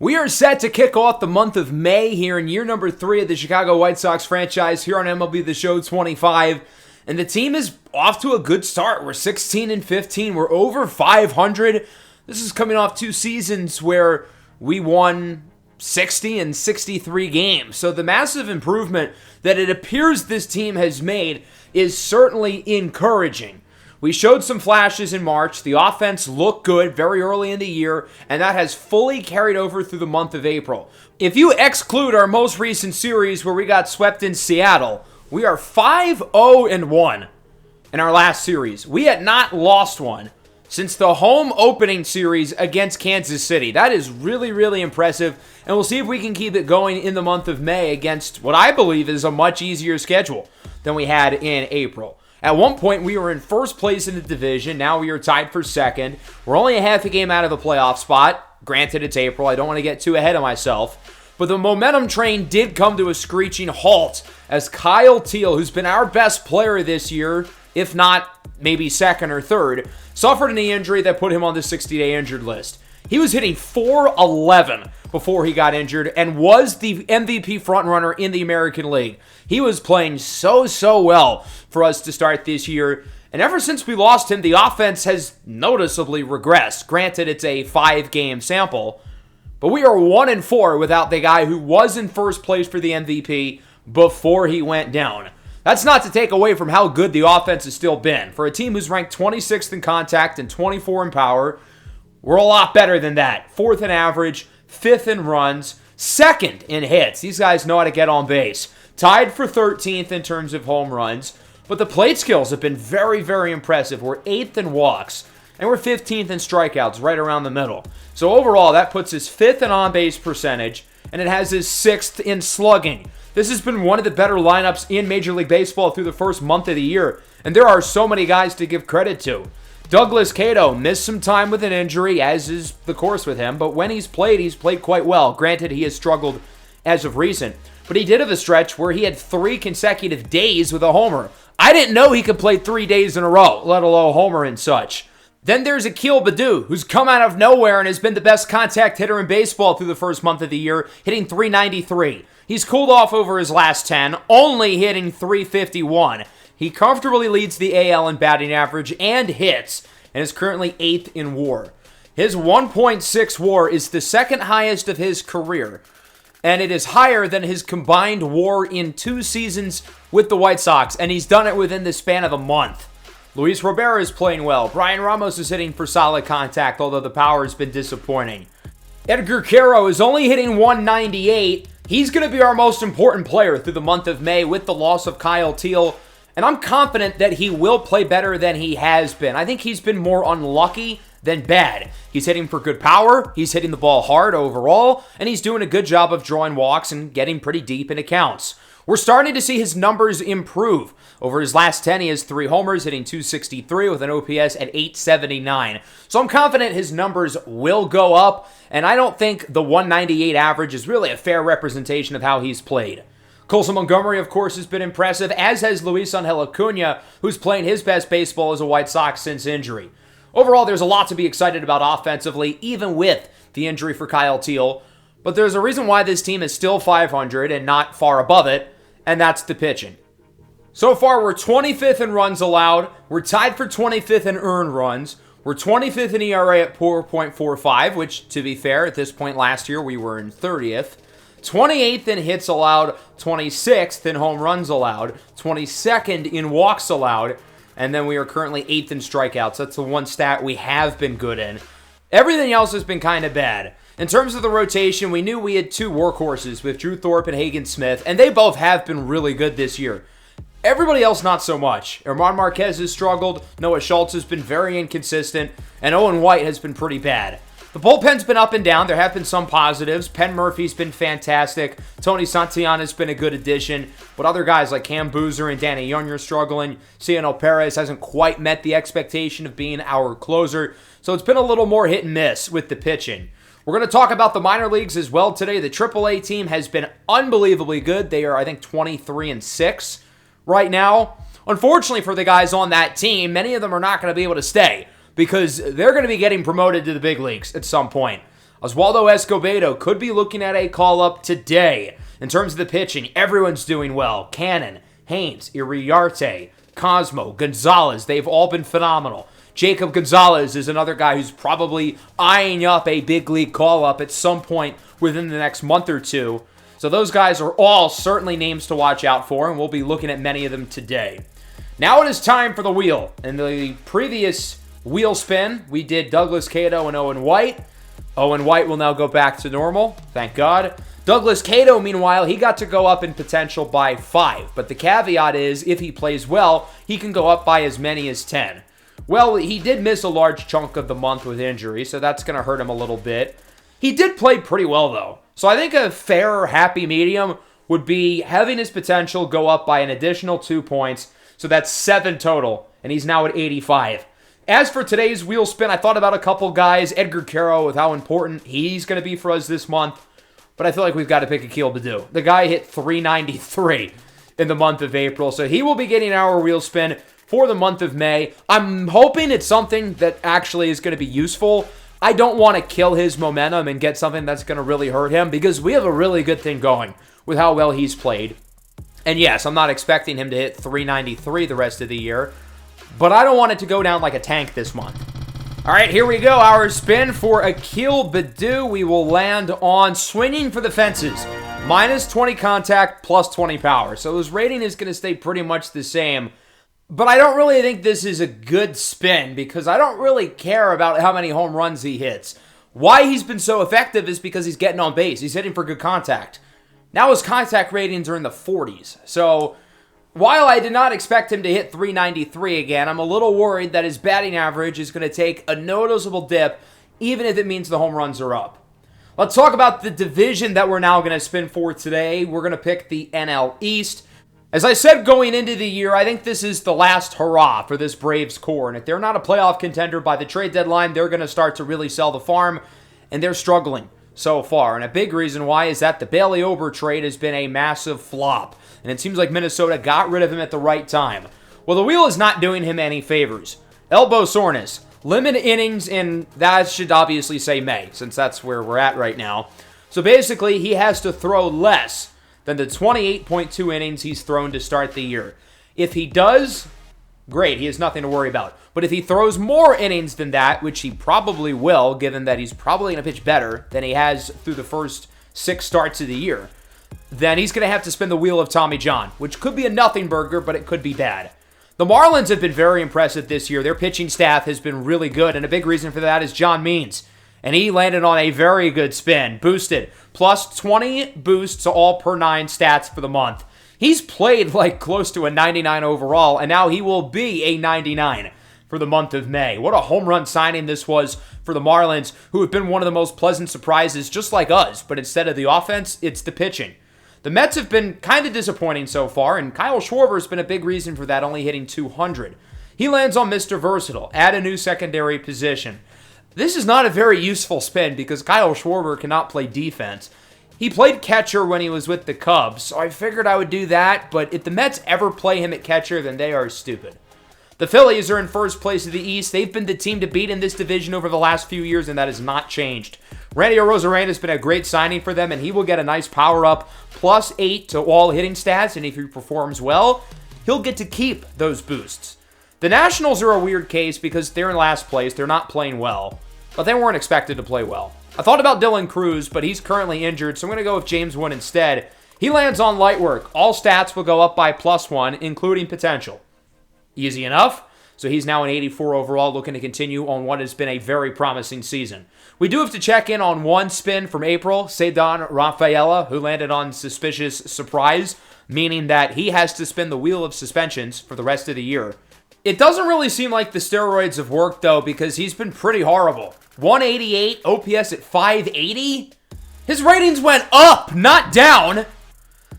We are set to kick off the month of May here in year number 3 of the Chicago White Sox franchise here on MLB the Show 25. And the team is off to a good start. We're 16-15. We're over 500. This is coming off 2 seasons where we won 60 and 63 games. So the massive improvement that it appears this team has made is certainly encouraging. We showed some flashes in March. The offense looked good very early in the year, and that has fully carried over through the month of April. If you exclude our most recent series where we got swept in Seattle, we are 5-0-1 in our last series. We had not lost one since the home opening series against Kansas City. That is really, really impressive, and we'll see if we can keep it going in the month of May against what I believe is a much easier schedule than we had in April. At one point, we were in first place in the division. Now we are tied for second. We're only a half a game out of the playoff spot. Granted, it's April. I don't want to get too ahead of myself. But the momentum train did come to a screeching halt as Kyle Teal, who's been our best player this year, if not maybe second or third, suffered a knee injury that put him on the 60-day injured list. He was hitting .411 before he got injured and was the MVP frontrunner in the American League. He was playing so well for us to start this year. And ever since we lost him, the offense has noticeably regressed. Granted, it's a 5-game sample, but we are 1-4 without the guy who was in first place for the MVP before he went down. That's not to take away from how good the offense has still been. For a team who's ranked 26th in contact and 24 in power, we're a lot better than that. 4th in average, 5th in runs, 2nd in hits. These guys know how to get on base. Tied for 13th in terms of home runs. But the plate skills have been very, very impressive. We're 8th in walks, and we're 15th in strikeouts, right around the middle. So overall, that puts us 5th in on-base percentage, and it has us 6th in slugging. This has been one of the better lineups in Major League Baseball through the first month of the year, and there are so many guys to give credit to. Douglas Cato missed some time with an injury, as is the course with him, but when he's played quite well. Granted, he has struggled as of recent, but he did have a stretch where he had 3 consecutive days with a homer. I didn't know he could play 3 days in a row, let alone homer and such. Then there's Escobedo, who's come out of nowhere and has been the best contact hitter in baseball through the first month of the year, hitting .393. He's cooled off over his last 10, only hitting .351. He comfortably leads the AL in batting average and hits, and is currently 8th in WAR. His 1.6 WAR is the second highest of his career, and it is higher than his combined WAR in 2 seasons with the White Sox, and he's done it within the span of a month. Luis Robert is playing well. Brian Ramos is hitting for solid contact, although the power has been disappointing. Edgar Quero is only hitting .198. He's going to be our most important player through the month of May with the loss of Kyle Teal, and I'm confident that he will play better than he has been. I think he's been more unlucky than bad. He's hitting for good power, he's hitting the ball hard overall, and he's doing a good job of drawing walks and getting pretty deep in accounts. We're starting to see his numbers improve. Over his last 10, he has 3 homers, hitting .263 with an OPS at .879. So I'm confident his numbers will go up, and I don't think the .198 average is really a fair representation of how he's played. Colson Montgomery, of course, has been impressive, as has Luis Angel Acuna, who's playing his best baseball as a White Sox since injury. Overall, there's a lot to be excited about offensively, even with the injury for Kyle Teal. But there's a reason why this team is still 500 and not far above it, and that's the pitching. So far, we're 25th in runs allowed. We're tied for 25th in earned runs. We're 25th in ERA at 4.45, which, to be fair, at this point last year, we were in 30th. 28th in hits allowed, 26th in home runs allowed, 22nd in walks allowed, and then we are currently 8th in strikeouts. That's the one stat we have been good in. Everything else has been kind of bad. In terms of the rotation, we knew we had 2 workhorses with Drew Thorpe and Hagen Smith, and they both have been really good this year. Everybody else, not so much. Herman Marquez has struggled, Noah Schultz has been very inconsistent, and Owen White has been pretty bad. The bullpen's been up and down. There have been some positives. Penn Murphy's been fantastic. Tony Santillana's been a good addition. But other guys like Cam Boozer and Danny Young are struggling. Ciano Perez hasn't quite met the expectation of being our closer. So it's been a little more hit and miss with the pitching. We're going to talk about the minor leagues as well today. The AAA team has been unbelievably good. They are, I think, 23-6 right now. Unfortunately for the guys on that team, many of them are not going to be able to stay, because they're going to be getting promoted to the big leagues at some point. Oswaldo Escobedo could be looking at a call-up today. In terms of the pitching, everyone's doing well. Cannon, Haynes, Iriarte, Cosmo, Gonzalez, they've all been phenomenal. Jacob Gonzalez is another guy who's probably eyeing up a big league call-up at some point within the next month or two. So those guys are all certainly names to watch out for, and we'll be looking at many of them today. Now it is time for the wheel. In the previous wheel spin, we did Douglas Cato and Owen White. Owen White will now go back to normal, thank God. Douglas Cato, meanwhile, he got to go up in potential by 5. But the caveat is, if he plays well, he can go up by as many as 10. Well, he did miss a large chunk of the month with injury, so that's going to hurt him a little bit. He did play pretty well, though. So I think a fair, happy medium would be having his potential go up by an additional 2 points. So that's 7 total, and he's now at 85. As for today's wheel spin, I thought about a couple guys. Edgar Caro, with how important he's going to be for us this month. But I feel like we've got to pick a Keel to do. The guy hit 393 in the month of April, so he will be getting our wheel spin for the month of May. I'm hoping it's something that actually is going to be useful. I don't want to kill his momentum and get something that's going to really hurt him, because we have a really good thing going with how well he's played. And yes, I'm not expecting him to hit 393 the rest of the year, but I don't want it to go down like a tank this month. All right, here we go. Our spin for Escobedo. We will land on swinging for the fences. Minus 20 contact, plus 20 power. So his rating is going to stay pretty much the same. But I don't really think this is a good spin, because I don't really care about how many home runs he hits. Why he's been so effective is because he's getting on base. He's hitting for good contact. Now his contact ratings are in the 40s. So while I did not expect him to hit 393 again, I'm a little worried that his batting average is going to take a noticeable dip, even if it means the home runs are up. Let's talk about the division that we're now going to spin for today. We're going to pick the NL East. As I said going into the year, I think this is the last hurrah for this Braves core. And if they're not a playoff contender by the trade deadline, they're going to start to really sell the farm. And they're struggling so far. And a big reason why is that the Bailey Ober trade has been a massive flop. And it seems like Minnesota got rid of him at the right time. Well, the wheel is not doing him any favors. Elbow soreness, limited innings, and that should obviously say May, since that's where we're at right now. So basically, he has to throw less than the 28.2 innings he's thrown to start the year. If he does, great, he has nothing to worry about. But if he throws more innings than that, which he probably will, given that he's probably going to pitch better than he has through the first 6 starts of the year, then he's going to have to spin the wheel of Tommy John, which could be a nothing burger, but it could be bad. The Marlins have been very impressive this year. Their pitching staff has been really good, and a big reason for that is John Means. And he landed on a very good spin, boosted, plus 20 boosts all per 9 stats for the month. He's played like close to a 99 overall, and now he will be a 99 for the month of May. What a home run signing this was for the Marlins, who have been one of the most pleasant surprises, just like us, but instead of the offense, it's the pitching. The Mets have been kind of disappointing so far, and Kyle Schwarber has been a big reason for that, only hitting 200. He lands on Mr. Versatile, add a new secondary position. This is not a very useful spin because Kyle Schwarber cannot play defense. He played catcher when he was with the Cubs, so I figured I would do that, but if the Mets ever play him at catcher, then they are stupid. The Phillies are in first place of the East. They've been the team to beat in this division over the last few years, and that has not changed. Randy Arozarena has been a great signing for them, and he will get a nice power-up, plus 8 to all hitting stats, and if he performs well, he'll get to keep those boosts. The Nationals are a weird case because they're in last place, they're not playing well, but they weren't expected to play well. I thought about Dylan Cruz, but he's currently injured, so I'm going to go with James Wood instead. He lands on light work. All stats will go up by +1, including potential. Easy enough. So he's now an 84 overall, looking to continue on what has been a very promising season. We do have to check in on one spin from April, Cedon Rafaela, who landed on suspicious surprise, meaning that he has to spin the wheel of suspensions for the rest of the year. It doesn't really seem like the steroids have worked, though, because he's been pretty horrible. 188, OPS at 580? His ratings went up, not down.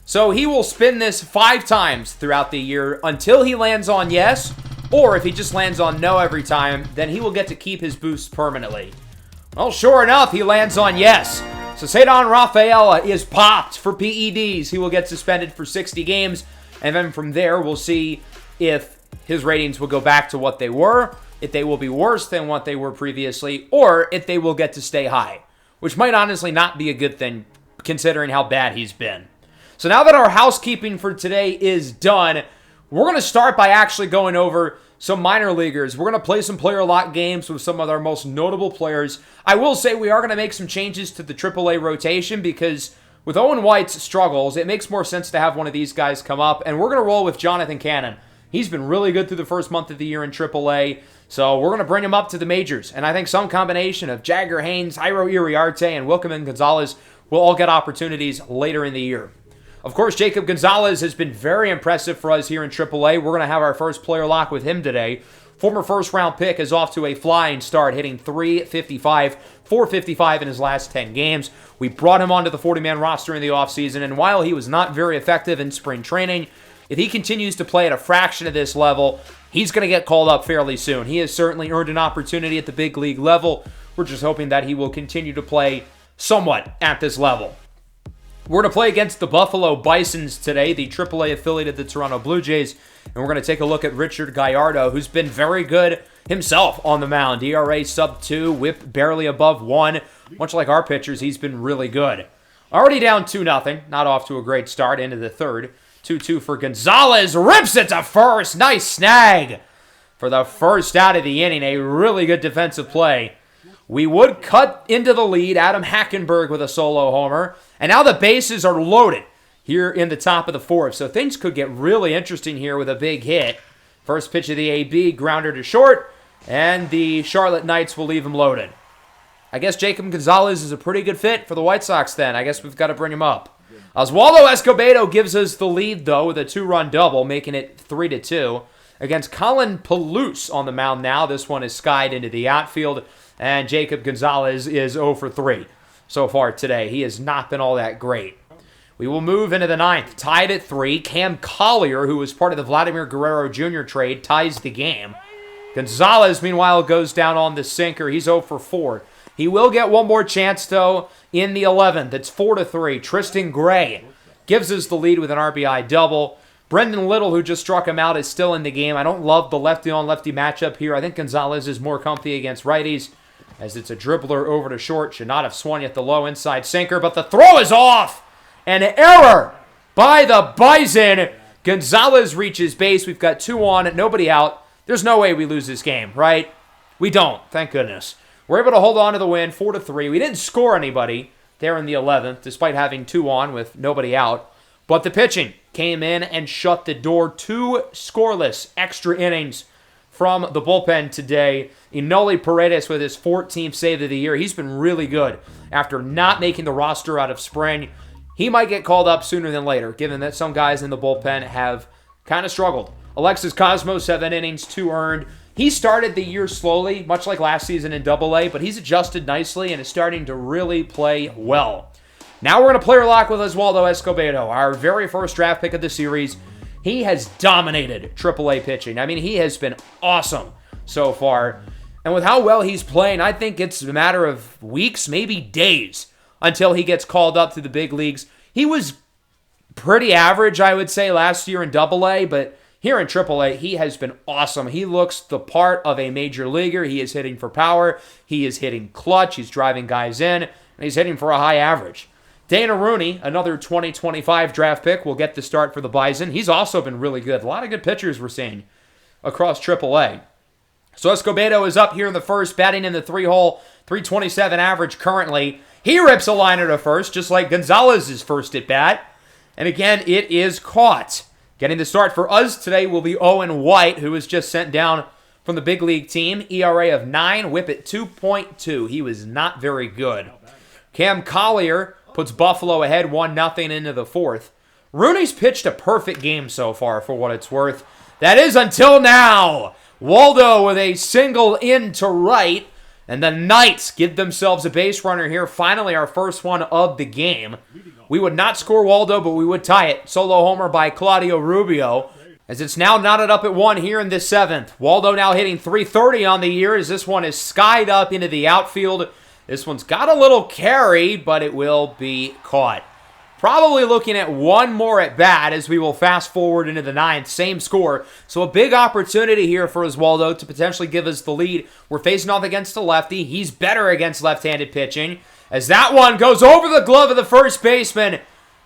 So he will spin this 5 times throughout the year until he lands on yes, or if he just lands on no every time, then he will get to keep his boost permanently. Well, sure enough, he lands on yes. So Cedon Rafaela is popped for PEDs. He will get suspended for 60 games, and then from there, we'll see if his ratings will go back to what they were, if they will be worse than what they were previously, or if they will get to stay high. which might honestly not be a good thing considering how bad he's been. So now that our housekeeping for today is done, we're going to start by actually going over some minor leaguers. We're going to play some player lock games with some of our most notable players. I will say we are going to make some changes to the AAA rotation because with Owen White's struggles, it makes more sense to have one of these guys come up, and we're going to roll with Jonathan Cannon. He's been really good through the first month of the year in AAA, so we're going to bring him up to the majors. And I think some combination of Jagger Haynes, Jairo Iriarte, and Wilkerman Gonzalez will all get opportunities later in the year. Of course, Jacob Gonzalez has been very impressive for us here in AAA. We're going to have our first player lock with him today. Former first-round pick is off to a flying start, hitting .355, .455 in his last 10 games. We brought him onto the 40-man roster in the offseason, and while he was not very effective in spring training, if he continues to play at a fraction of this level, he's going to get called up fairly soon. He has certainly earned an opportunity at the big league level. We're just hoping that he will continue to play somewhat at this level. We're going to play against the Buffalo Bisons today, the AAA affiliate of the Toronto Blue Jays, and we're going to take a look at Richard Gallardo, who's been very good himself on the mound. ERA sub-2, whip barely above 1. Much like our pitchers, he's been really good. Already down 2-0, not off to a great start into the third. 2-2 for Gonzalez, rips it to first. Nice snag for the first out of the inning. A really good defensive play. We would cut into the lead. Adam Hackenberg with a solo homer. And now the bases are loaded here in the top of the fourth. So things could get really interesting here with a big hit. First pitch of the AB, grounder to short. And the Charlotte Knights will leave him loaded. I guess Jacob Gonzalez is a pretty good fit for the White Sox then. I guess we've got to bring him up. Oswaldo Escobedo gives us the lead, though, with a 2-run double, making it 3-2. Against Colin Palouse on the mound now. This one is skied into the outfield. And Jacob Gonzalez is 0 for 3 so far today. He has not been all that great. We will move into the ninth. Tied at 3. Cam Collier, who was part of the Vladimir Guerrero Jr. trade, ties the game. Gonzalez, meanwhile, goes down on the sinker. He's 0 for 4. He will get one more chance, though, in the 11th. It's 4-3. Tristan Gray gives us the lead with an RBI double. Brendan Little, who just struck him out, is still in the game. I don't love the lefty-on-lefty matchup here. I think Gonzalez is more comfy against righties, as it's a dribbler over to short. Should not have swung at the low inside sinker, but the throw is off. An error by the Bison. Gonzalez reaches base. We've got 2 on, nobody out. There's no way we lose this game, right? We don't, thank goodness. We're able to hold on to the win, 4-3. We didn't score anybody there in the 11th, despite having 2 on with nobody out. But the pitching came in and shut the door. 2 scoreless extra innings from the bullpen today. Enoli Paredes with his 14th save of the year. He's been really good after not making the roster out of spring. He might get called up sooner than later, given that some guys in the bullpen have kind of struggled. Alexis Cosmos, 7 innings, 2 earned. He started the year slowly, much like last season in AA, but he's adjusted nicely and is starting to really play well. Now we're going to player lock with Oswaldo Escobedo, our very first draft pick of the series. He has dominated AAA pitching. I mean, he has been awesome so far. And with how well he's playing, I think it's a matter of weeks, maybe days, until he gets called up to the big leagues. He was pretty average, I would say, last year in AA, but here in AAA, he has been awesome. He looks the part of a major leaguer. He is hitting for power. He is hitting clutch. He's driving guys in, and he's hitting for a high average. Dana Rooney, another 2025 draft pick, will get the start for the Bison. He's also been really good. A lot of good pitchers we're seeing across AAA. So Escobedo is up here in the first, batting in the 3-hole, 327 average currently. He rips a liner to first, just like Gonzalez's first at bat. And again, it is caught. Getting the start for us today will be Owen White, who was just sent down from the big league team. ERA of 9, whip at 2.2. He was not very good. Cam Collier puts Buffalo ahead 1-0 into the fourth. Rooney's pitched a perfect game so far, for what it's worth. That is until now. Waldo with a single in to right. And the Knights give themselves a base runner here. Finally, our first one of the game. We would not score Waldo, but we would tie it. Solo homer by Claudio Rubio, as it's now knotted up at 1 here in the 7th. Waldo now hitting .330 on the year, as this one is skied up into the outfield. This one's got a little carry, but it will be caught. Probably looking at one more at bat as we will fast forward into the 9th. Same score. So a big opportunity here for Oswaldo to potentially give us the lead. We're facing off against a lefty. He's better against left-handed pitching. as that one goes over the glove of the first baseman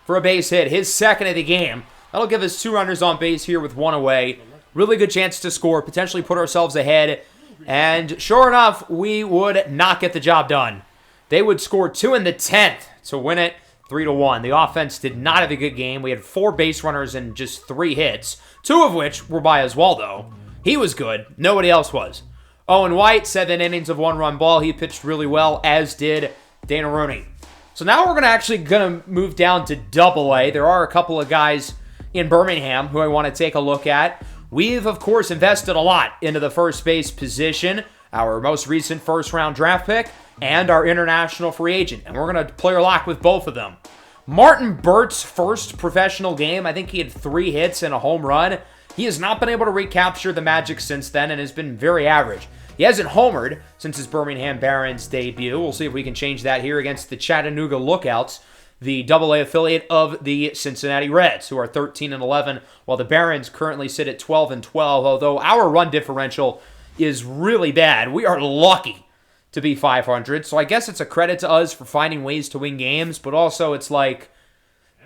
for a base hit, his second of the game. That'll give us 2 runners on base here with 1 away. Really good chance to score, potentially put ourselves ahead. And sure enough, we would not get the job done. They would score 2 in the 10th to win it 3-1. The offense did not have a good game. We had 4 base runners and just 3 hits, 2 of which were by Oswaldo. He was good. Nobody else was. Owen White, 7 innings of 1-run ball. He pitched really well, as did Dana Rooney. So now we're gonna move down to Double-A. There are a couple of guys in Birmingham who I want to take a look at. We've, of course, invested a lot into the first base position, our most recent first-round draft pick, and our international free agent. And we're going to player lock with both of them. Martin Burt's first professional game, I think he had 3 hits and a home run. He has not been able to recapture the magic since then and has been very average. He hasn't homered since his Birmingham Barons debut. We'll see if we can change that here against the Chattanooga Lookouts, the Double-A affiliate of the Cincinnati Reds, who are 13-11, while the Barons currently sit at 12-12, although our run differential is really bad. We are lucky to be 500, so I guess it's a credit to us for finding ways to win games, but also it's like,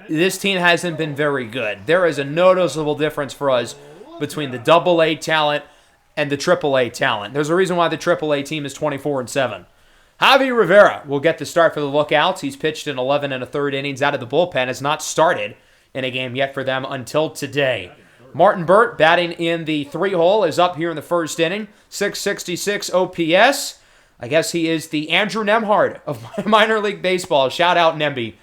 this team hasn't been very good. There is a noticeable difference for us between the Double-A talent and the Triple-A talent. There's a reason why the Triple-A team is 24-7. Javi Rivera will get the start for the Lookouts. He's pitched in 11 1/3 innings out of the bullpen, has not started in a game yet for them until today. Martin Burt, batting in the 3-hole, is up here in the first inning. 666 OPS. I guess he is the Andrew Nemhard of minor league baseball. Shout out Nemby,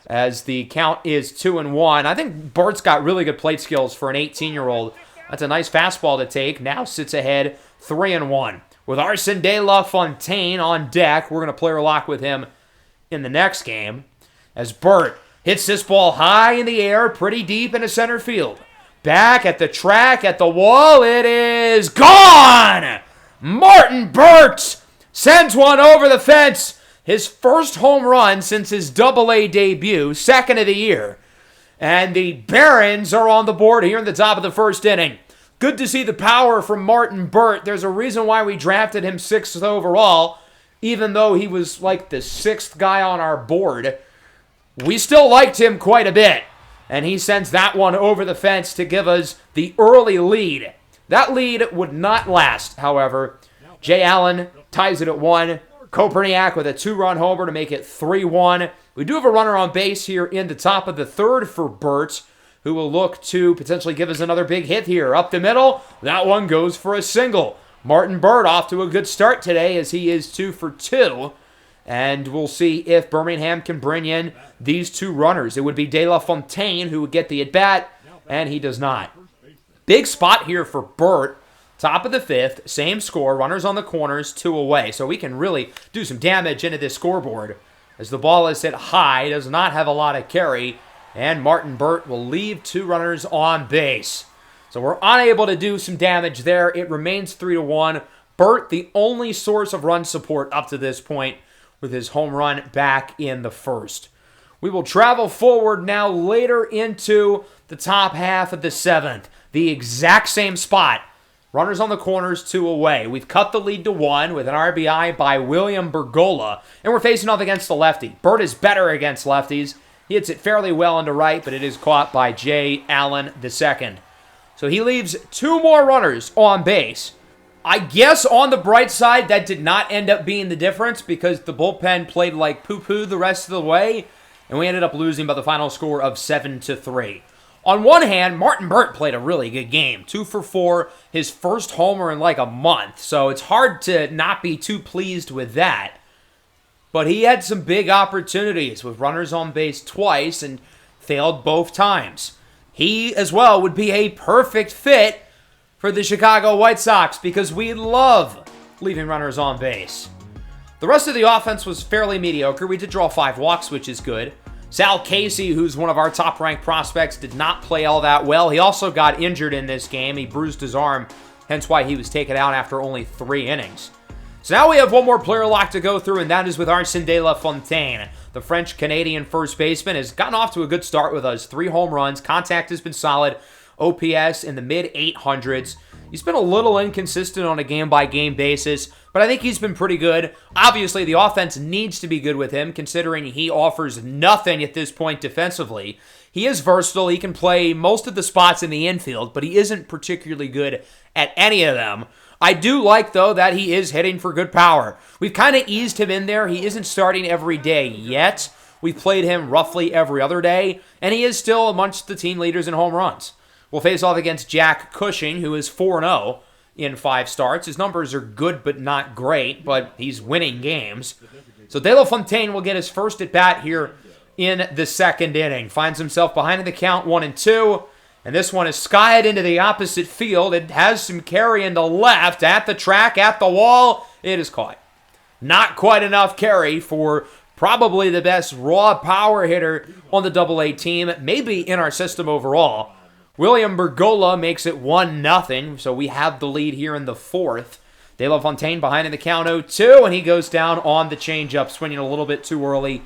as the count is 2-1. I think Burt's got really good plate skills for an 18-year-old. That's a nice fastball to take. Now sits ahead 3-1. With Arsen de la Fontaine on deck, we're going to player lock with him in the next game, as Burt hits this ball high in the air, pretty deep into center field. Back at the track, at the wall, it is gone! Martin Burt sends one over the fence. His first home run since his Double-A debut, second of the year. And the Barons are on the board here in the top of the first inning. Good to see the power from Martin Burt. There's a reason why we drafted him 6th overall, even though he was like the 6th guy on our board. We still liked him quite a bit. And he sends that one over the fence to give us the early lead. That lead would not last, however. Jay Allen ties it at 1. Koperniak with a 2-run homer to make it 3-1. We do have a runner on base here in the top of the 3rd for Burt, who will look to potentially give us another big hit here. Up the middle, that one goes for a single. Martin Burt off to a good start today, as he is 2 for 2. And we'll see if Birmingham can bring in these 2 runners. It would be De La Fontaine who would get the at-bat, and he does not. Big spot here for Burt. Top of the 5th, same score, runners on the corners, 2 away. So we can really do some damage into this scoreboard, as the ball is hit high, does not have a lot of carry, and Martin Burt will leave 2 runners on base. So we're unable to do some damage there. It remains 3-1. Burt, the only source of run support up to this point, with his home run back in the 1st. We will travel forward now later into the top half of the 7th. The exact same spot. Runners on the corners, 2 away. We've cut the lead to 1 with an RBI by William Bergola, and we're facing off against the lefty. Burt is better against lefties. He hits it fairly well into right, but it is caught by Jay Allen II. So he leaves 2 more runners on base. I guess on the bright side, that did not end up being the difference, because the bullpen played like poo-poo the rest of the way, and we ended up losing by the final score of 7-3. On one hand, Martin Burt played a really good game. 2 for 4, his first homer in like a month, so it's hard to not be too pleased with that. But he had some big opportunities with runners on base twice and failed both times. He, as well, would be a perfect fit for the Chicago White Sox, because we love leaving runners on base. The rest of the offense was fairly mediocre. We did draw 5 walks, which is good. Sal Casey, who's one of our top-ranked prospects, did not play all that well. He also got injured in this game. He bruised his arm, hence why he was taken out after only 3 innings. So now we have one more player lock to go through, and that is with Arsen de la Fontaine. The French-Canadian first baseman has gotten off to a good start with us. 3 home runs. Contact has been solid. OPS in the mid-800s. He's been a little inconsistent on a game-by-game basis, but I think he's been pretty good. Obviously, the offense needs to be good with him, considering he offers nothing at this point defensively. He is versatile. He can play most of the spots in the infield, but he isn't particularly good at any of them. I do like, though, that he is hitting for good power. We've kind of eased him in there. He isn't starting every day yet. We've played him roughly every other day, and he is still amongst the team leaders in home runs. We'll face off against Jack Cushing, who is 4-0 in 5 starts. His numbers are good but not great, but he's winning games. So De La Fontaine will get his first at-bat here in the second inning. Finds himself behind in the count 1-2. And this one is skied into the opposite field. It has some carry into left, at the track, at the wall. It is caught. Not quite enough carry for probably the best raw power hitter on the Double-A team, maybe in our system overall. William Bergolla makes it 1-0, so we have the lead here in the fourth. De La Fontaine behind in the count 0-2, and he goes down on the changeup, swinging a little bit too early.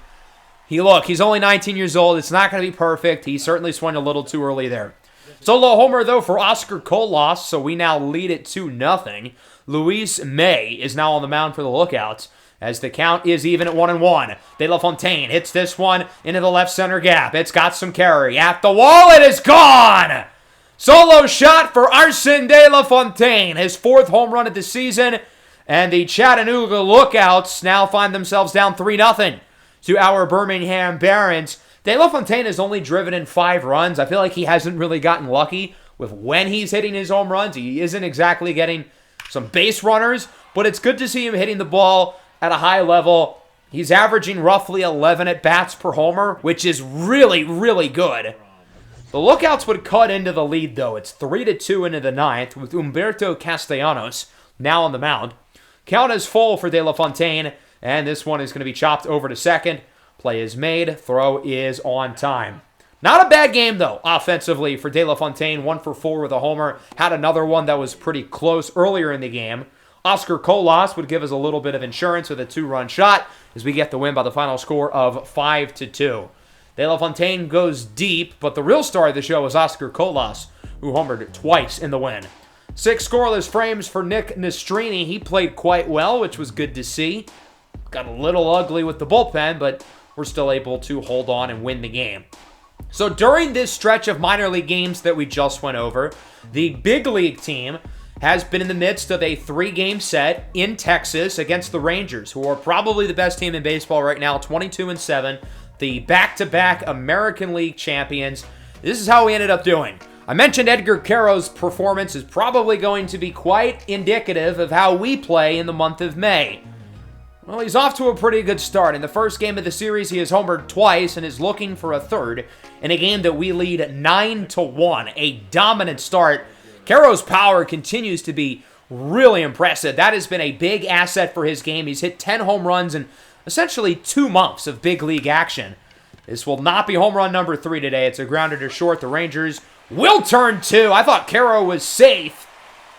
He's only 19 years old. It's not going to be perfect. He certainly swung a little too early there. Solo homer, though, for Oscar Colas, so we now lead it 2-0. Luis May is now on the mound for the Lookouts, as the count is even at 1-1. De La Fontaine hits this one into the left center gap. It's got some carry. At the wall, it is gone! Solo shot for Arsene De La Fontaine, his 4th home run of the season, and the Chattanooga Lookouts now find themselves down 3-0 to our Birmingham Barons. De La Fontaine has only driven in 5 runs. I feel like he hasn't really gotten lucky with when he's hitting his home runs. He isn't exactly getting some base runners, but it's good to see him hitting the ball at a high level. He's averaging roughly 11 at-bats per homer, which is really, really good. The Lookouts would cut into the lead, though. It's 3-2 into the 9th, with Humberto Castellanos now on the mound. Count is full for De La Fontaine, and this one is going to be chopped over to second. Play is made. Throw is on time. Not a bad game, though, offensively for De La Fontaine. 1 for 4 with a homer. Had another one that was pretty close earlier in the game. Oscar Colas would give us a little bit of insurance with a 2-run shot as we get the win by the final score of 5-2. De La Fontaine goes deep, but the real star of the show is Oscar Colas, who homered twice in the win. 6 scoreless frames for Nick Nastrini. He played quite well, which was good to see. Got a little ugly with the bullpen, but we're still able to hold on and win the game. So during this stretch of minor league games that we just went over, the big league team has been in the midst of a 3-game set in Texas against the Rangers, who are probably the best team in baseball right now, 22-7, the back-to-back American League champions. This is how we ended up doing. I mentioned Edgar Caro's performance is probably going to be quite indicative of how we play in the month of May. Well, he's off to a pretty good start. In the first game of the series, he has homered twice and is looking for a third in a game that we lead 9-1. A dominant start. Caro's power continues to be really impressive. That has been a big asset for his game. He's hit 10 home runs in essentially 2 months of big league action. This will not be home run number 3 today. It's a grounder to short. The Rangers will turn 2. I thought Caro was safe.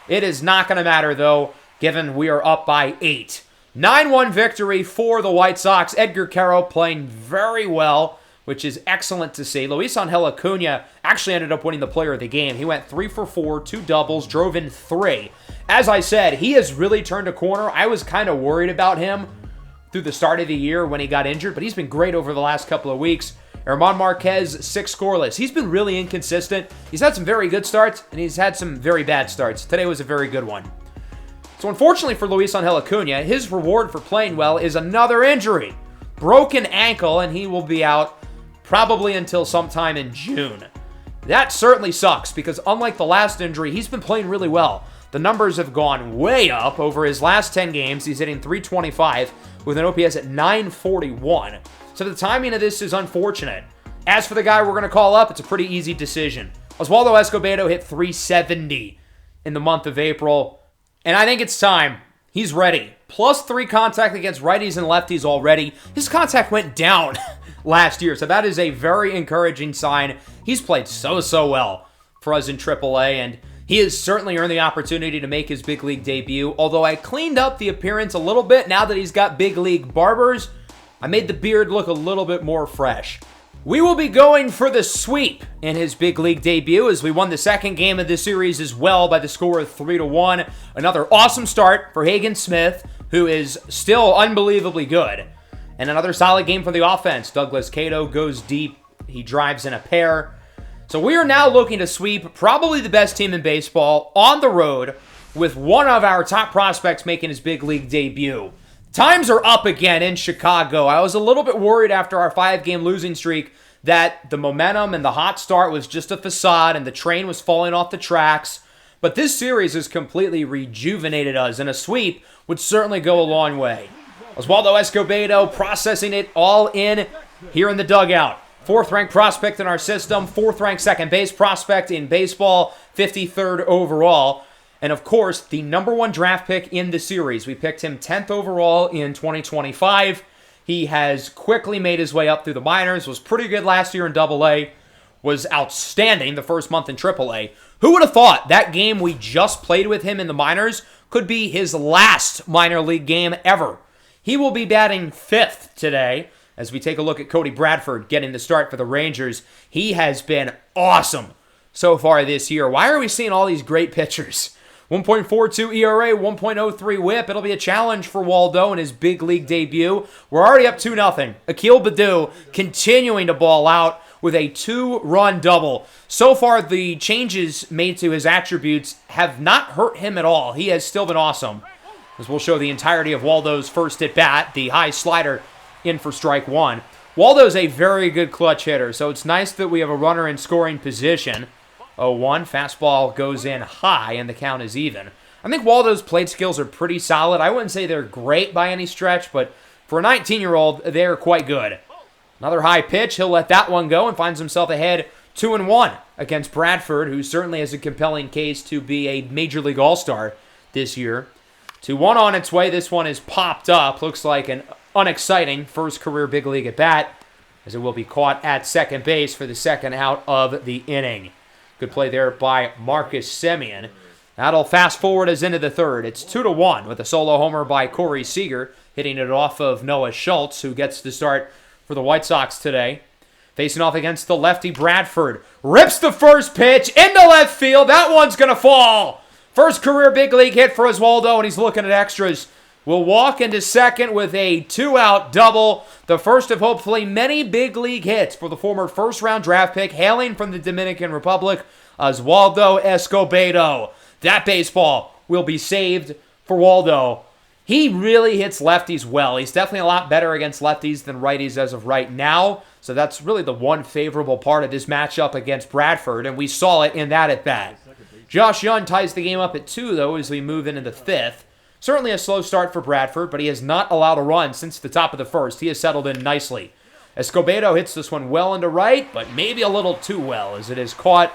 It is not going to matter, though, given we are up by 8. 9-1 victory for the White Sox. Edgar Caro playing very well, which is excellent to see. Luis Angel Acuna actually ended up winning the player of the game. He went 3 for 4, 2 doubles, drove in 3. As I said, he has really turned a corner. I was kind of worried about him through the start of the year when he got injured, but he's been great over the last couple of weeks. Herman Marquez, 6 scoreless. He's been really inconsistent. He's had some very good starts, and he's had some very bad starts. Today was a very good one. So unfortunately for Luis Angel Acuna, his reward for playing well is another injury. Broken ankle, and he will be out probably until sometime in June. That certainly sucks, because unlike the last injury, he's been playing really well. The numbers have gone way up over his last 10 games. He's hitting .325 with an OPS at .941. So the timing of this is unfortunate. As for the guy we're going to call up, it's a pretty easy decision. Oswaldo Escobedo hit .370 in the month of April. And I think it's time. He's ready. +3 contact against righties and lefties already. His contact went down last year, so that is a very encouraging sign. He's played so well for us in AAA, and he has certainly earned the opportunity to make his big league debut. Although I cleaned up the appearance a little bit now that he's got big league barbers. I made the beard look a little bit more fresh. We will be going for the sweep in his big league debut as we won the second game of the series as well by the score of 3-1. Another awesome start for Hagen Smith, who is still unbelievably good. And another solid game for the offense. Douglas Cato goes deep. He drives in a pair. So we are now looking to sweep probably the best team in baseball on the road with one of our top prospects making his big league debut. Times are up again in Chicago. I was a little bit worried after our 5-game losing streak that the momentum and the hot start was just a facade and the train was falling off the tracks. But this series has completely rejuvenated us, and a sweep would certainly go a long way. Oswaldo Escobedo processing it all in here in the dugout. 4th-ranked prospect in our system, 4th-ranked second base prospect in baseball, 53rd overall. And of course, the number 1 draft pick in the series. We picked him 10th overall in 2025. He has quickly made his way up through the minors, was pretty good last year in AA, was outstanding the first month in AAA. Who would have thought that game we just played with him in the minors could be his last minor league game ever? He will be batting 5th today as we take a look at Cody Bradford getting the start for the Rangers. He has been awesome so far this year. Why are we seeing all these great pitchers? 1.42 ERA, 1.03 whip. It'll be a challenge for Waldo in his big league debut. We're already up 2-0. Escobedo continuing to ball out with a 2-run double. So far, the changes made to his attributes have not hurt him at all. He has still been awesome. As we'll show the entirety of Waldo's first at-bat, the high slider in for strike 1. Waldo's a very good clutch hitter, so it's nice that we have a runner in scoring position. 0-1, fastball goes in high, and the count is even. I think Waldo's plate skills are pretty solid. I wouldn't say they're great by any stretch, but for a 19-year-old, they're quite good. Another high pitch, he'll let that one go and finds himself ahead 2-1 against Bradford, who certainly has a compelling case to be a Major League All-Star this year. 2-1 on its way, this one is popped up. Looks like an unexciting first career big league at bat, as it will be caught at second base for the second out of the inning. Good play there by Marcus Semien. That'll fast forward us into the third. It's 2-1 with a solo homer by Corey Seager, hitting it off of Noah Schultz, who gets the start for the White Sox today. Facing off against the lefty Bradford. Rips the first pitch into left field. That one's going to fall. First career big league hit for Oswaldo, and he's looking at extras. Will walk into second with a 2-out double. The first of hopefully many big league hits for the former first-round draft pick hailing from the Dominican Republic, Oswaldo Escobedo. That baseball will be saved for Waldo. He really hits lefties well. He's definitely a lot better against lefties than righties as of right now. So that's really the one favorable part of this matchup against Bradford, and we saw it in that at-bat. Josh Young ties the game up at 2, though, as we move into the 5th. Certainly a slow start for Bradford, but he has not allowed a run since the top of the first. He has settled in nicely. Escobedo hits this one well into right, but maybe a little too well, as it is caught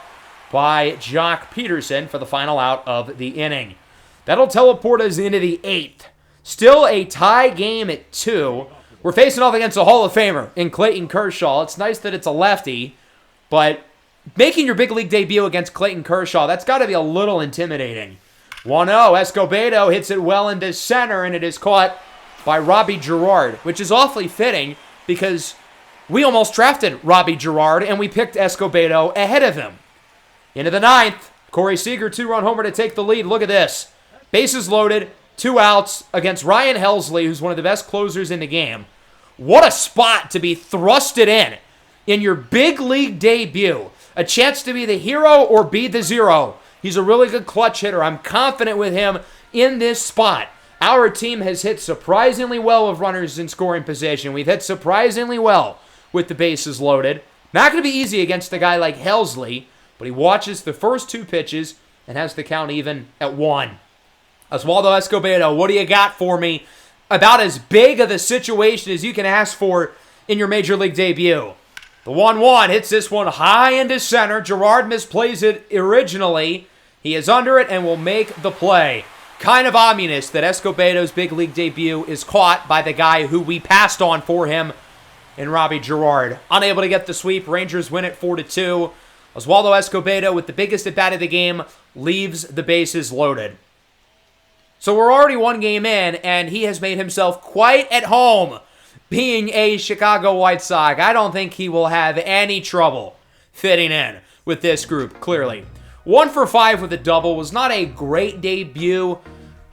by Jock Peterson for the final out of the inning. That'll teleport us into the 8th. Still a tie game at 2. We're facing off against a Hall of Famer in Clayton Kershaw. It's nice that it's a lefty, but making your big league debut against Clayton Kershaw, that's got to be a little intimidating. 1-0, Escobedo hits it well into center, and it is caught by Robbie Girard, which is awfully fitting because we almost drafted Robbie Girard, and we picked Escobedo ahead of him. Into the 9th, Corey Seager, 2-run homer to take the lead. Look at this. Bases loaded, 2 outs against Ryan Helsley, who's one of the best closers in the game. What a spot to be thrusted in your big league debut. A chance to be the hero or be the zero. He's a really good clutch hitter. I'm confident with him in this spot. Our team has hit surprisingly well with runners in scoring position. We've hit surprisingly well with the bases loaded. Not going to be easy against a guy like Helsley, but he watches the first 2 pitches and has the count even at 1. Oswaldo Escobedo, what do you got for me? About as big of a situation as you can ask for in your Major League debut. The 1-1 hits this one high into center. Girard misplays it originally. He is under it and will make the play. Kind of ominous that Escobedo's big league debut is caught by the guy who we passed on for him in Robbie Girard. Unable to get the sweep. Rangers win it 4-2. Oswaldo Escobedo, with the biggest at-bat of the game, leaves the bases loaded. So we're already 1 game in, and he has made himself quite at home being a Chicago White Sox, I don't think he will have any trouble fitting in with this group, clearly. 1 for 5 with a double was not a great debut.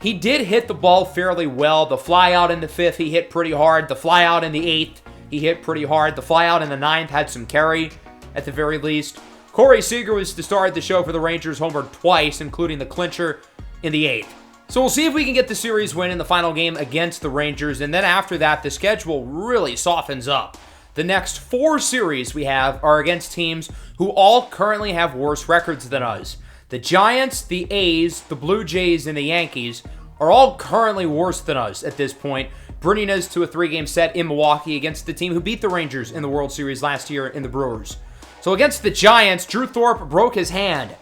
He did hit the ball fairly well. The fly out in the 5th, he hit pretty hard. The fly out in the 8th, he hit pretty hard. The fly out in the 9th had some carry, at the very least. Corey Seager was the star of the show for the Rangers, homered twice, including the clincher in the 8th. So we'll see if we can get the series win in the final game against the Rangers, and then after that, the schedule really softens up. The next 4 series we have are against teams who all currently have worse records than us. The Giants, the A's, the Blue Jays, and the Yankees are all currently worse than us at this point, bringing us to a 3-game set in Milwaukee against the team who beat the Rangers in the World Series last year in the Brewers. So against the Giants, Drew Thorpe broke his hand.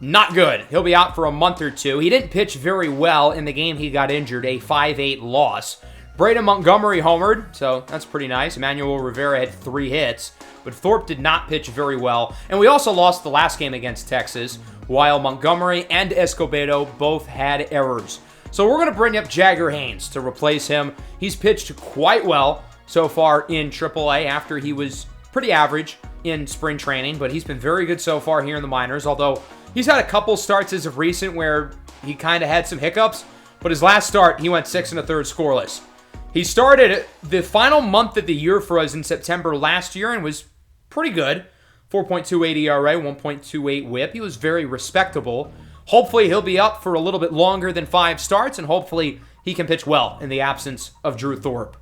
Not good. He'll be out for a month or 2. He didn't pitch very well in the game he got injured, a 5-8 loss. Braden Montgomery homered, so that's pretty nice. Emmanuel Rivera had 3 hits, but Thorpe did not pitch very well. And we also lost the last game against Texas, while Montgomery and Escobedo both had errors. So we're going to bring up Jagger Haynes to replace him. He's pitched quite well so far in AAA after he was pretty average in spring training, but he's been very good so far here in the minors, although he's had a couple starts as of recent where he kind of had some hiccups, but his last start, he went 6 1/3 scoreless. He started the final month of the year for us in September last year and was pretty good. 4.28 ERA, 1.28 whip. He was very respectable. Hopefully he'll be up for a little bit longer than 5 starts, and hopefully he can pitch well in the absence of Drew Thorpe.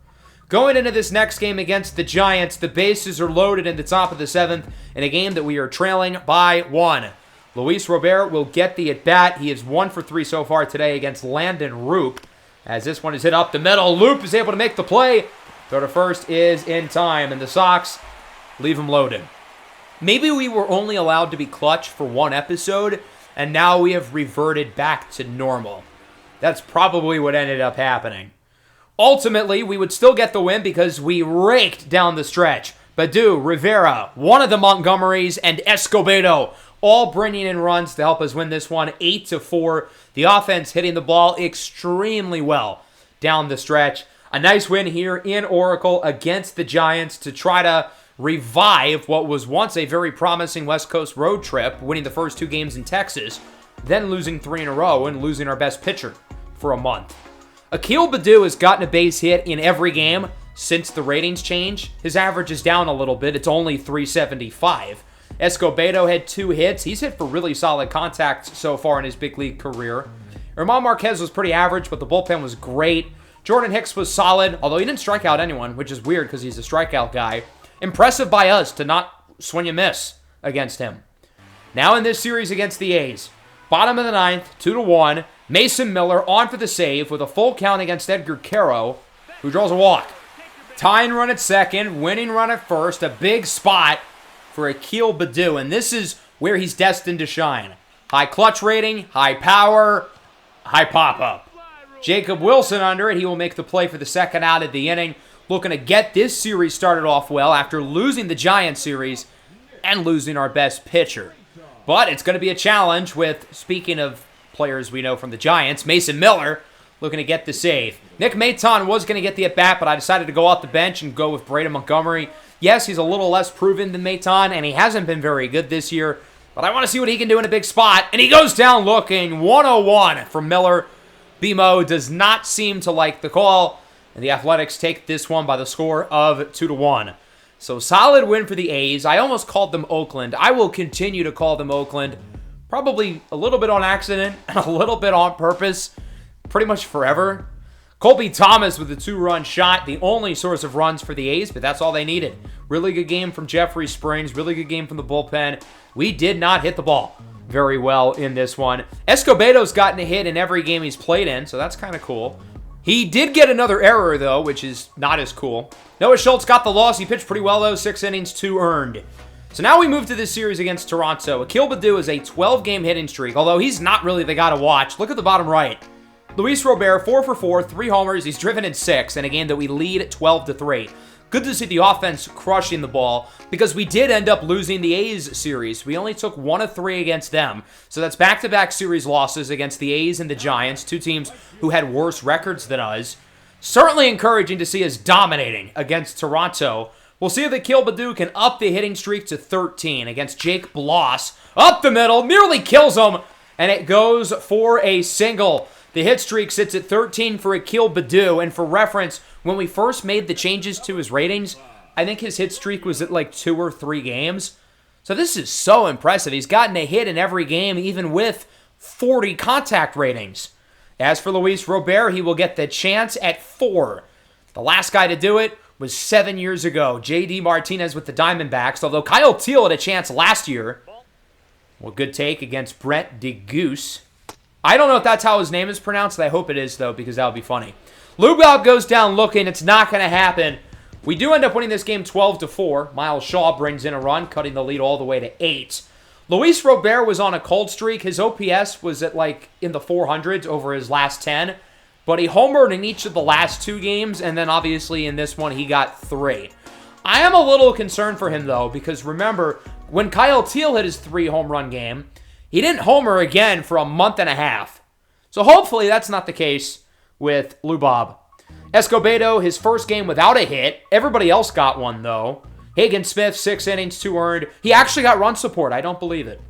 Going into this next game against the Giants, the bases are loaded in the top of the 7th in a game that we are trailing by 1. Luis Robert will get the at-bat. He is 1 for 3 so far today against Landon Roop. As this one is hit up the middle, Loop is able to make the play. Throw to first is in time, and the Sox leave him loaded. Maybe we were only allowed to be clutch for 1 episode, and now we have reverted back to normal. That's probably what ended up happening. Ultimately, we would still get the win because we raked down the stretch. Badu, Rivera, one of the Montgomerys, and Escobedo all bringing in runs to help us win this one 8-4. The offense hitting the ball extremely well down the stretch. A nice win here in Oracle against the Giants to try to revive what was once a very promising West Coast road trip, winning the first 2 games in Texas, then losing 3 in a row and losing our best pitcher for a month. Akil Baddoo has gotten a base hit in every game since the ratings change. His average is down a little bit. It's only 375. Escobedo had 2 hits. He's hit for really solid contacts so far in his big league career. Herman Marquez was pretty average, but the bullpen was great. Jordan Hicks was solid, although he didn't strike out anyone, which is weird because he's a strikeout guy. Impressive by us to not swing and miss against him. Now in this series against the A's, bottom of the 9th, 2-1. Mason Miller on for the save with a full count against Edgar Caro, who draws a walk. Tying run at second, winning run at first, a big spot for Akil Baddoo, and this is where he's destined to shine. High clutch rating, high power, high pop-up. Jacob Wilson under it. He will make the play for the second out of the inning. Looking to get this series started off well after losing the Giants series and losing our best pitcher. But it's going to be a challenge with, speaking of players we know from the Giants, Mason Miller looking to get the save. Nick Maton was going to get the at-bat, but I decided to go off the bench and go with Braden Montgomery. Yes, he's a little less proven than Maton, and he hasn't been very good this year, but I want to see what he can do in a big spot. And he goes down looking 101 from Miller. BMO does not seem to like the call, and the Athletics take this one by the score of 2-1. So solid win for the A's. I almost called them Oakland. I will continue to call them Oakland, probably a little bit on accident and a little bit on purpose, pretty much forever. Colby Thomas with a 2-run shot, the only source of runs for the A's, but that's all they needed. Really good game from Jeffrey Springs, really good game from the bullpen. We did not hit the ball very well in this one. Escobedo's gotten a hit in every game he's played in, so that's kind of cool. He did get another error, though, which is not as cool. Noah Schultz got the loss. He pitched pretty well, though. 6 innings, 2 earned. So now we move to this series against Toronto. Akil Baddoo is a 12-game hitting streak, although he's not really the guy to watch. Look at the bottom right. Luis Robert, 4 for 4, 3 homers. He's driven in 6 in a game that we lead 12-3. Good to see the offense crushing the ball because we did end up losing the A's series. We only took 1 of 3 against them. So that's back-to-back series losses against the A's and the Giants, 2 teams who had worse records than us. Certainly encouraging to see us dominating against Toronto. We'll see if Escobedo can up the hitting streak to 13 against Jake Bloss. Up the middle, nearly kills him, and it goes for a single. The hit streak sits at 13 for Escobedo, and for reference, when we first made the changes to his ratings, I think his hit streak was at like 2 or 3 games. So this is so impressive. He's gotten a hit in every game, even with 40 contact ratings. As for Luis Robert, he will get the chance at 4. The last guy to do it was 7 years ago. J.D. Martinez with the Diamondbacks, although Kyle Teal had a chance last year. Well, good take against Brent DeGoose. I don't know if that's how his name is pronounced. I hope it is, though, because that would be funny. Lubob goes down looking. It's not going to happen. We do end up winning this game 12-4. Miles Shaw brings in a run, cutting the lead all the way to 8. Luis Robert was on a cold streak. His OPS was at like in the 400s over his last 10. But he homered in each of the last 2 games, and then obviously in this one he got 3. I am a little concerned for him, though, because remember, when Kyle Teal hit his 3 home run game, he didn't homer again for a month and a half. So hopefully that's not the case with Lubob. Escobedo, his first game without a hit. Everybody else got one, though. Hagen Smith, 6 innings, 2 earned. He actually got run support. I don't believe it.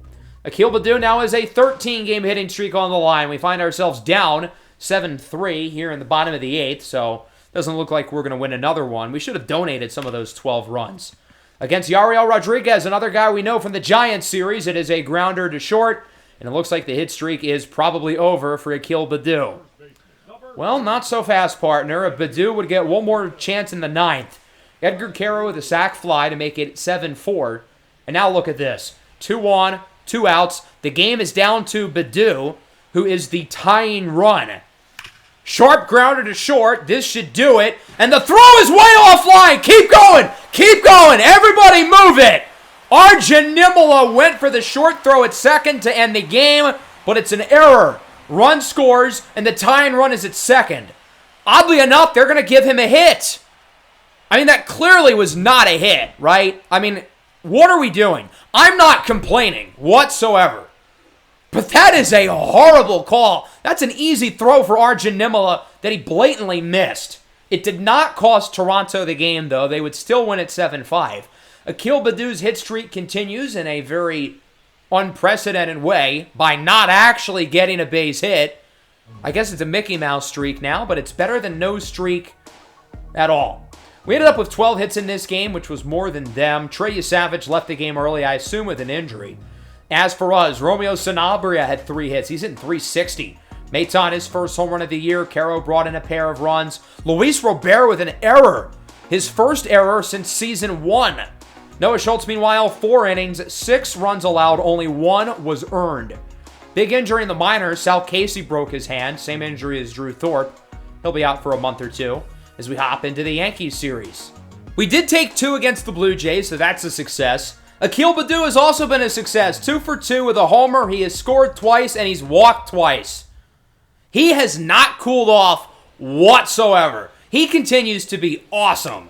Escobedo now has a 13-game hitting streak on the line. We find ourselves down 7-3 here in the bottom of the 8th, so doesn't look like we're going to win another one. We should have donated some of those 12 runs. Against Yariel Rodriguez, another guy we know from the Giants series, it is a grounder to short, and it looks like the hit streak is probably over for Escobedo. Well, not so fast, partner. If Bedu would get one more chance in the 9th. Edgar Caro with a sac fly to make it 7-4. And now look at this. 2 on, 2 outs. The game is down to Bedu, who is the tying run. Sharp grounder to short. This should do it. And the throw is way offline. Keep going. Keep going. Everybody move it. Arjun Nimala went for the short throw at second to end the game, but it's an error. Run scores, and the tying run is at second. Oddly enough, they're going to give him a hit. I mean, that clearly was not a hit, right? I mean, what are we doing? I'm not complaining whatsoever. But that is a horrible call. That's an easy throw for Arjun Nimala that he blatantly missed. It did not cost Toronto the game, though. They would still win at 7-5. Escobedo's hit streak continues in a very unprecedented way by not actually getting a base hit. I guess it's a Mickey Mouse streak now, but it's better than no streak at all. We ended up with 12 hits in this game, which was more than them. Trey Savage left the game early, I assume with an injury. As for us, Romeo Sanabria had 3 hits. He's hitting .360. Maton, his first home run of the year. Caro brought in a pair of runs. Luis Robert with an error. His first error since season 1. Noah Schultz, meanwhile, 4 innings, 6 runs allowed, only 1 was earned. Big injury in the minors. Sal Casey broke his hand. Same injury as Drew Thorpe. He'll be out for a month or 2 as we hop into the Yankees series. We did take 2 against the Blue Jays, so that's a success. Escobedo has also been a success. 2 for 2 with a homer. He has scored twice, and he's walked twice. He has not cooled off whatsoever. He continues to be awesome.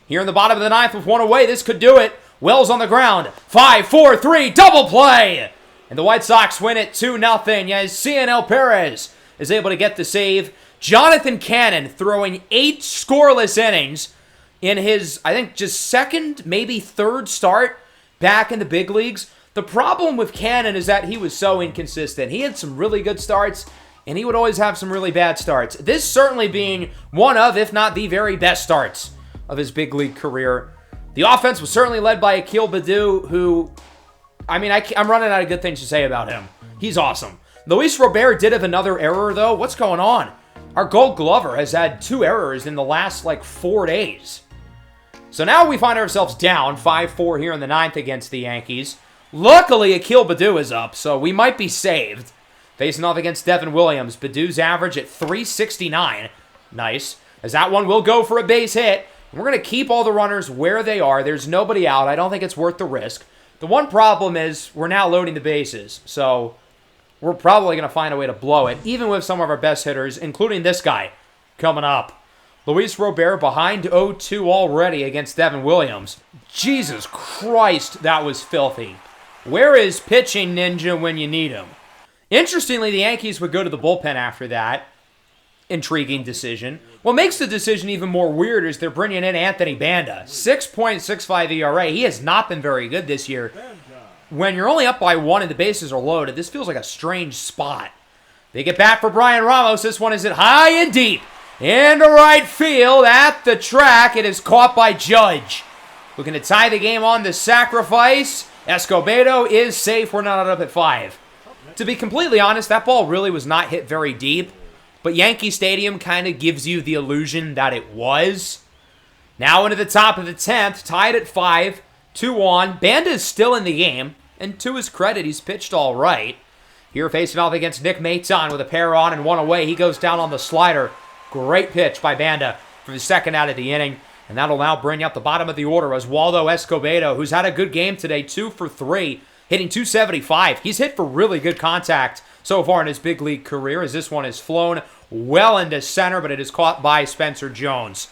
Here in the bottom of the 9th with 1 away, this could do it. Wells on the ground. 5-4-3, double play. And the White Sox win it 2-0. Yes, Cianel Perez is able to get the save. Jonathan Cannon throwing 8 scoreless innings in his, I think, just second, maybe third start back in the big leagues. The problem with Cannon is that he was so inconsistent. He had some really good starts, and he would always have some really bad starts. This certainly being one of, if not the very best starts of his big league career. The offense was certainly led by Escobedo, who, I mean, I'm running out of good things to say about him. He's awesome. Luis Robert did have another error, though. What's going on? Our Gold Glover has had 2 errors in the last, 4 days. So now we find ourselves down 5-4 here in the 9th against the Yankees. Luckily, Escobedo is up, so we might be saved. Facing off against Devin Williams. Bedu's average at .369. Nice. As that one will go for a base hit. We're going to keep all the runners where they are. There's nobody out. I don't think it's worth the risk. The one problem is we're now loading the bases. So we're probably going to find a way to blow it, even with some of our best hitters, including this guy coming up. Luis Robert behind 0-2 already against Devin Williams. Jesus Christ, that was filthy. Where is pitching ninja when you need him? Interestingly, the Yankees would go to the bullpen after that. intriguing decision. What makes the decision even more weird is they're bringing in Anthony Banda. 6.65 ERA. He has not been very good this year. When you're only up by 1 and the bases are loaded, this feels like a strange spot. They get back for Brian Ramos. This one is hit high and deep into right field at the track. It is caught by Judge. Looking to tie the game on the sacrifice. Escobedo is safe. We're not up at 5. To be completely honest, that ball really was not hit very deep. But Yankee Stadium kind of gives you the illusion that it was. Now into the top of the 10th, tied at 5, 2 on. Banda is still in the game, and to his credit, he's pitched all right. Here facing off against Nick Maton with a pair on and 1 away. He goes down on the slider. Great pitch by Banda for the second out of the inning. And that'll now bring up the bottom of the order. Oswaldo Escobedo, who's had a good game today, 2 for 3, hitting .275. He's hit for really good contact so far in his big league career, as this one is flown well into center, but it is caught by Spencer Jones.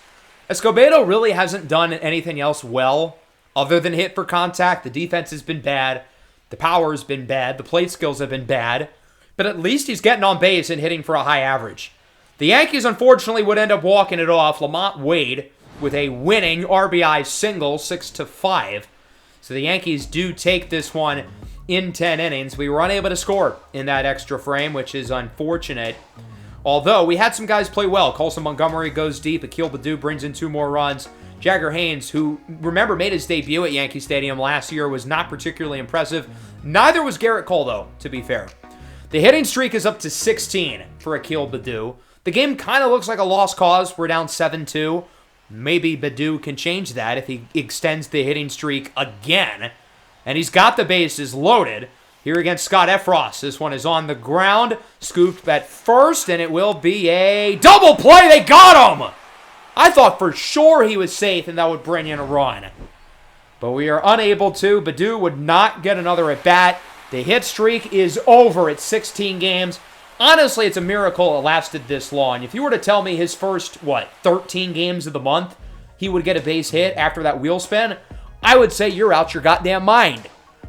Escobedo really hasn't done anything else well other than hit for contact. The defense has been bad. The power has been bad. The plate skills have been bad. But at least he's getting on base and hitting for a high average. The Yankees, unfortunately, would end up walking it off. Lamont Wade with a winning RBI single, 6-5. So the Yankees do take this one in 10 innings. We were unable to score in that extra frame, which is unfortunate. Although, we had some guys play well. Colson Montgomery goes deep. Escobedo brings in 2 more runs. Jagger Haynes, who, remember, made his debut at Yankee Stadium last year, was not particularly impressive. Neither was Garrett Cole, though, to be fair. The hitting streak is up to 16 for Escobedo. The game kind of looks like a lost cause. We're down 7-2. Maybe Baddoo can change that if he extends the hitting streak again. And he's got the bases loaded. Here against Scott Efros. This one is on the ground. Scooped at first, and it will be a double play. They got him! I thought for sure he was safe, and that would bring in a run. But we are unable to. Baddoo would not get another at-bat. The hit streak is over at 16 games. Honestly, it's a miracle it lasted this long. If you were to tell me his first, 13 games of the month, he would get a base hit after that wheel spin, I would say you're out your goddamn mind.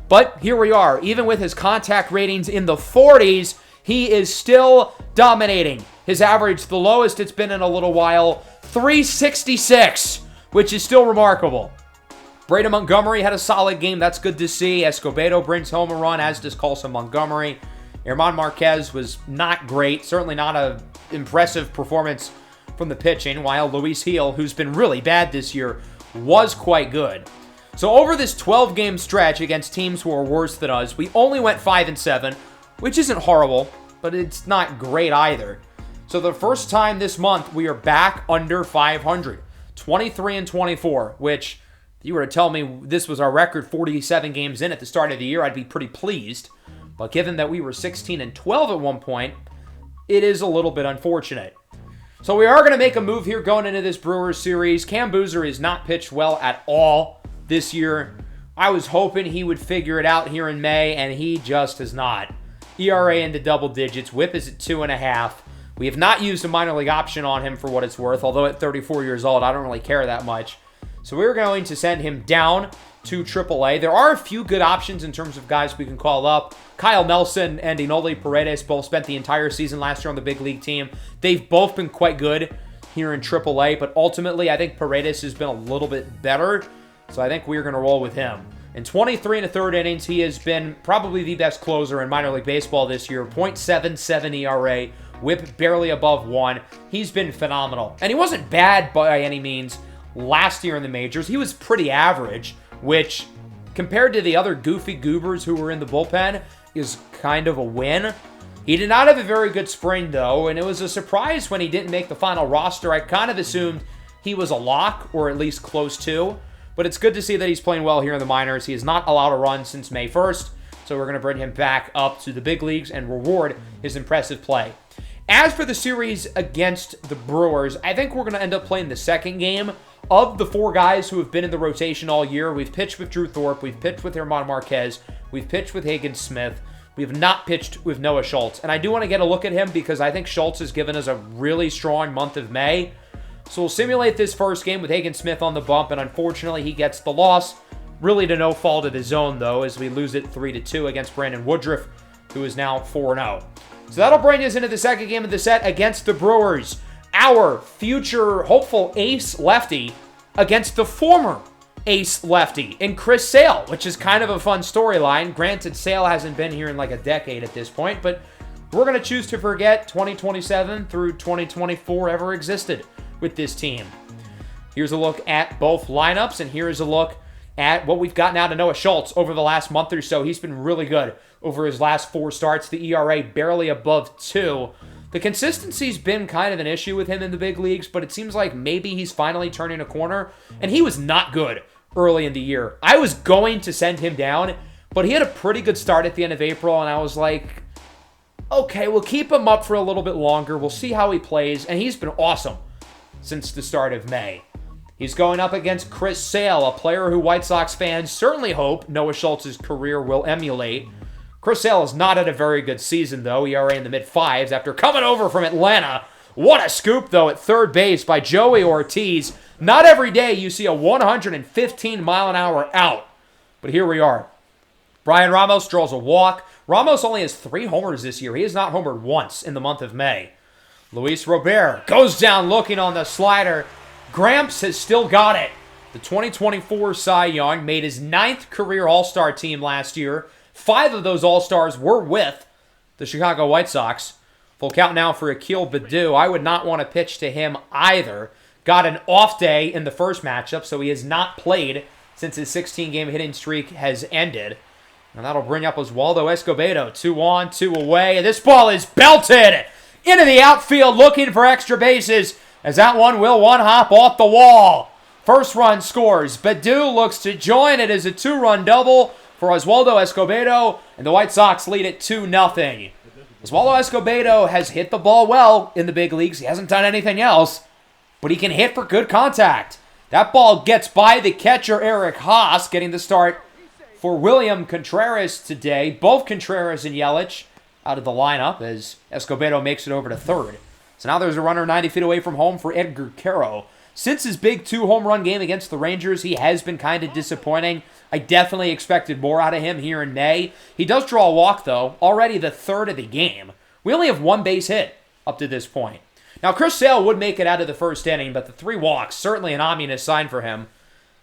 But here we are. Even with his contact ratings in the 40s, he is still dominating. His average, the lowest it's been in a little while, 366, which is still remarkable. Braden Montgomery had a solid game. That's good to see. Escobedo brings home a run, as does Colson Montgomery. German Marquez was not great. Certainly not an impressive performance from the pitching, while Luis Teal, who's been really bad this year, was quite good. So over this 12-game stretch against teams who are worse than us, we only went 5-7, which isn't horrible, but it's not great either. So the first time this month, we are back under 500. 23-24, which, if you were to tell me this was our record 47 games in at the start of the year, I'd be pretty pleased. But given that we were 16-12 at one point, it is a little bit unfortunate. So we are going to make a move here going into this Brewers series. Cam Boozer has not pitched well at all this year. I was hoping he would figure it out here in May, and he just has not. ERA into double digits. WHIP is at 2.5. We have not used a minor league option on him for what it's worth, although at 34 years old, I don't really care that much. So we're going to send him down to AAA. There are a few good options in terms of guys we can call up. Kyle Nelson and Enoli Paredes both spent the entire season last year on the big league team. They've both been quite good here in AAA, but ultimately I think Paredes has been a little bit better, so I think we're going to roll with him. In 23 1/3 innings, he has been probably the best closer in minor league baseball this year. .77 ERA, WHIP barely above 1. He's been phenomenal. And he wasn't bad by any means last year in the majors. He was pretty average, which, compared to the other goofy goobers who were in the bullpen, is kind of a win. He did not have a very good spring, though, and it was a surprise when he didn't make the final roster. I kind of assumed he was a lock, or at least close to, but it's good to see that he's playing well here in the minors. He has not allowed a run since May 1st, so we're going to bring him back up to the big leagues and reward his impressive play. As for the series against the Brewers, I think we're going to end up playing the second game. Of the 4 guys who have been in the rotation all year, we've pitched with Drew Thorpe, we've pitched with German Marquez, we've pitched with Hagen Smith, we have not pitched with Noah Schultz. And I do want to get a look at him because I think Schultz has given us a really strong month of May. So we'll simulate this first game with Hagen Smith on the bump, and unfortunately he gets the loss. Really to no fault of his own, though, as we lose it 3-2 against Brandon Woodruff, who is now 4-0. So that'll bring us into the second game of the set against the Brewers. Our future hopeful ace lefty against the former ace lefty in Chris Sale, which is kind of a fun storyline. Granted, Sale hasn't been here in like a decade at this point, but we're going to choose to forget 2027 through 2024 ever existed with this team. Here's a look at both lineups, and here's a look at what we've gotten out of Noah Schultz over the last month or so. He's been really good over his last 4 starts. The ERA barely above 2. The consistency's been kind of an issue with him in the big leagues, but it seems like maybe he's finally turning a corner, and he was not good early in the year. I was going to send him down, but he had a pretty good start at the end of April, and I was like, okay, we'll keep him up for a little bit longer. We'll see how he plays, and he's been awesome since the start of May. He's going up against Chris Sale, a player who White Sox fans certainly hope Noah Schultz's career will emulate. Chris Sale has not had a very good season, though. ERA in the mid-5s after coming over from Atlanta. What a scoop, though, at third base by Joey Ortiz. Not every day you see a 115-mile-an-hour out. But here we are. Brian Ramos draws a walk. Ramos only has 3 homers this year. He has not homered once in the month of May. Luis Robert goes down looking on the slider. Gramps has still got it. The 2024 Cy Young made his 9th career All-Star team last year. 5 of those All-Stars were with the Chicago White Sox. Full count now for Escobedo. I would not want to pitch to him either. Got an off day in the first matchup, so he has not played since his 16-game hitting streak has ended. And that'll bring up Oswaldo Escobedo. 2 on, 2 away. And this ball is belted into the outfield looking for extra bases, as that one will one-hop off the wall. First run scores. Bedu looks to join it as a 2-run double for Oswaldo Escobedo, and the White Sox lead it 2-0. Oswaldo Escobedo has hit the ball well in the big leagues. He hasn't done anything else, but he can hit for good contact. That ball gets by the catcher, Eric Haas, getting the start for William Contreras today. Both Contreras and Yelich out of the lineup as Escobedo makes it over to third. So now there's a runner 90 feet away from home for Edgar Caro. Since his big 2-home-run game against the Rangers, he has been kind of disappointing. I definitely expected more out of him here in May. He does draw a walk, though, already the 3rd of the game. We only have 1 base hit up to this point. Now, Chris Sale would make it out of the first inning, but the 3 walks, certainly an ominous sign for him.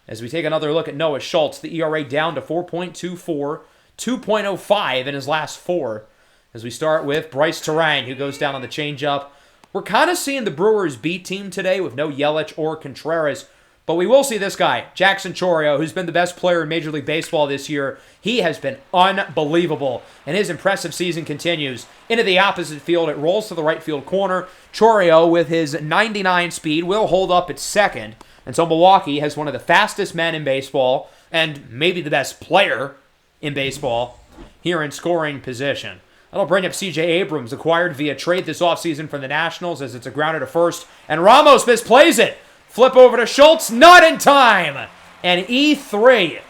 As we take another look at Noah Schultz, the ERA down to 4.24, 2.05 in his last 4. As we start with Bryce Terang, who goes down on the changeup. We're kind of seeing the Brewers B team today with no Yelich or Contreras, but we will see this guy, Jackson Chourio, who's been the best player in Major League Baseball this year. He has been unbelievable, and his impressive season continues. Into the opposite field, it rolls to the right field corner. Chourio, with his 99 speed, will hold up at second, and so Milwaukee has one of the fastest men in baseball, and maybe the best player in baseball, here in scoring position. That'll bring up C.J. Abrams, acquired via trade this offseason from the Nationals, as it's a grounder to first. And Ramos misplays it. Flip over to Schultz, not in time. And E3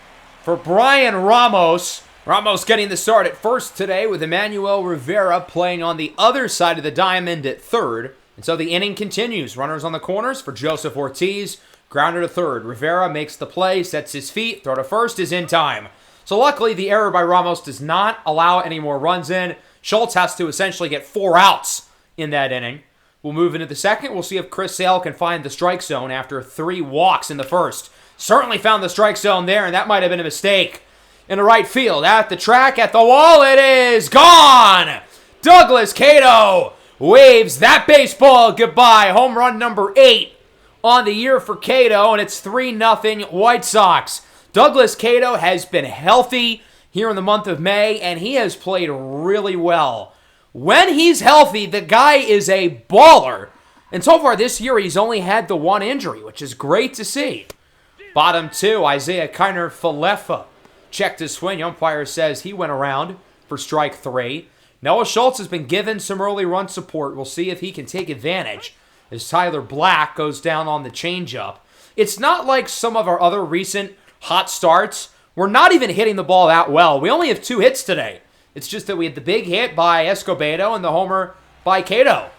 for Brian Ramos. Ramos getting the start at first today with Emmanuel Rivera playing on the other side of the diamond at third. And so the inning continues. Runners on the corners for Joseph Ortiz. Grounder to third. Rivera makes the play, sets his feet. Throw to first is in time. So luckily, the error by Ramos does not allow any more runs in. Schultz has to essentially get 4 outs in that inning. We'll move into the second. We'll see if Chris Sale can find the strike zone after 3 walks in the first. Certainly found the strike zone there, and that might have been a mistake. In the right field, at the track, at the wall, it is gone! Douglas Cato waves that baseball goodbye. Home run number 8 on the year for Cato, and it's 3-0 White Sox. Douglas Cato has been healthy here in the month of May, and he has played really well. When he's healthy, the guy is a baller. And so far this year, he's only had the 1 injury, which is great to see. Bottom 2, Isaiah Kiner Falefa checked his swing. Umpire says he went around for strike 3. Noah Schultz has been given some early run support. We'll see if he can take advantage as Tyler Black goes down on the changeup. It's not like some of our other recent hot starts. We're not even hitting the ball that well. We only have 2 hits today. It's just that we had the big hit by Escobedo and the homer by Cato.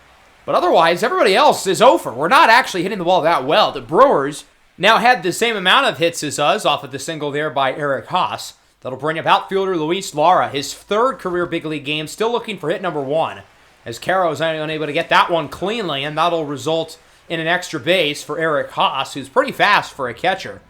But otherwise, everybody else is over. We're not actually hitting the ball that well. The Brewers now had the same amount of hits as us off of the single there by Eric Haas. That'll bring up outfielder Luis Lara, his 3rd career big league game, still looking for hit number 1. as Caro's unable to get that one cleanly, and that'll result in an extra base for Eric Haas, who's pretty fast for a catcher.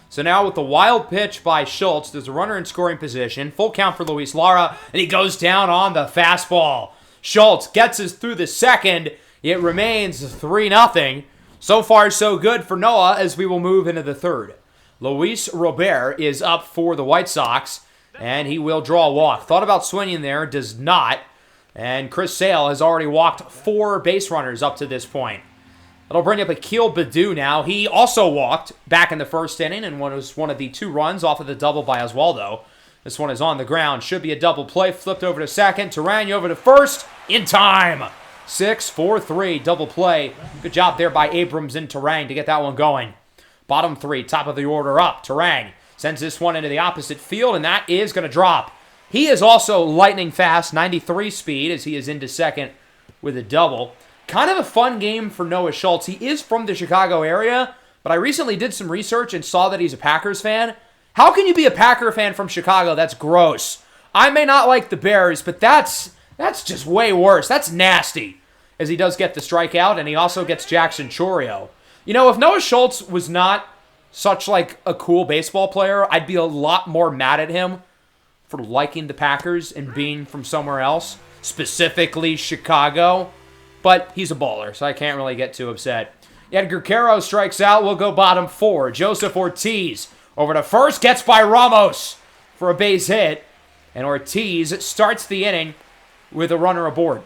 So now with the wild pitch by Schultz, there's a runner in scoring position. Full count for Luis Lara, and he goes down on the fastball. Schultz gets us through the second. It remains 3-0. So far, so good for Noah as we will move into the third. Luis Robert is up for the White Sox, and he will draw a walk. Thought about swinging there, does not. And Chris Sale has already walked 4 base runners up to this point. That'll bring up Escobedo now. He also walked back in the first inning and was one of the 2 runs off of the double by Oswaldo. This one is on the ground. Should be a double play. Flipped over to second. Terang over to first. In time. 6-4-3 double play. Good job there by Abrams and Terang to get that one going. Bottom 3, top of the order up. Terang sends this one into the opposite field, and that is going to drop. He is also lightning fast, 93 speed, as he is into second with a double. Kind of a fun game for Noah Schultz. He is from the Chicago area, but I recently did some research and saw that he's a Packers fan. How can you be a Packer fan from Chicago? That's gross. I may not like the Bears, but that's just way worse. That's nasty, as he does get the strikeout, and he also gets Jackson Chourio. You know, if Noah Schultz was not such like a cool baseball player, I'd be a lot more mad at him for liking the Packers and being from somewhere else, specifically Chicago. But he's a baller, so I can't really get too upset. Edgar Caro strikes out. We'll go bottom 4. Joseph Ortiz over to first, gets by Ramos for a base hit. And Ortiz starts the inning with a runner aboard.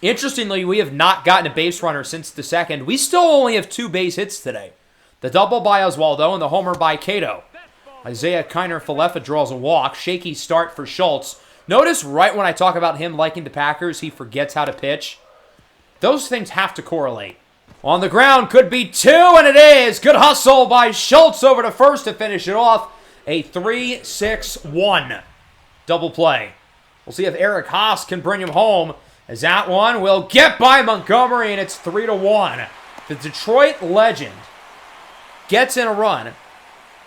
Interestingly, we have not gotten a base runner since the second. We still only have 2 base hits today. The double by Oswaldo and the homer by Cato. Isaiah Kiner-Falefa draws a walk. Shaky start for Schultz. Notice right when I talk about him liking the Packers, he forgets how to pitch. Those things have to correlate. On the ground, could be 2, and it is. Good hustle by Schultz over to first to finish it off. A 3-6-1 double play. We'll see if Eric Haas can bring him home, as that one will get by Montgomery, and it's 3-1. The Detroit legend gets in a run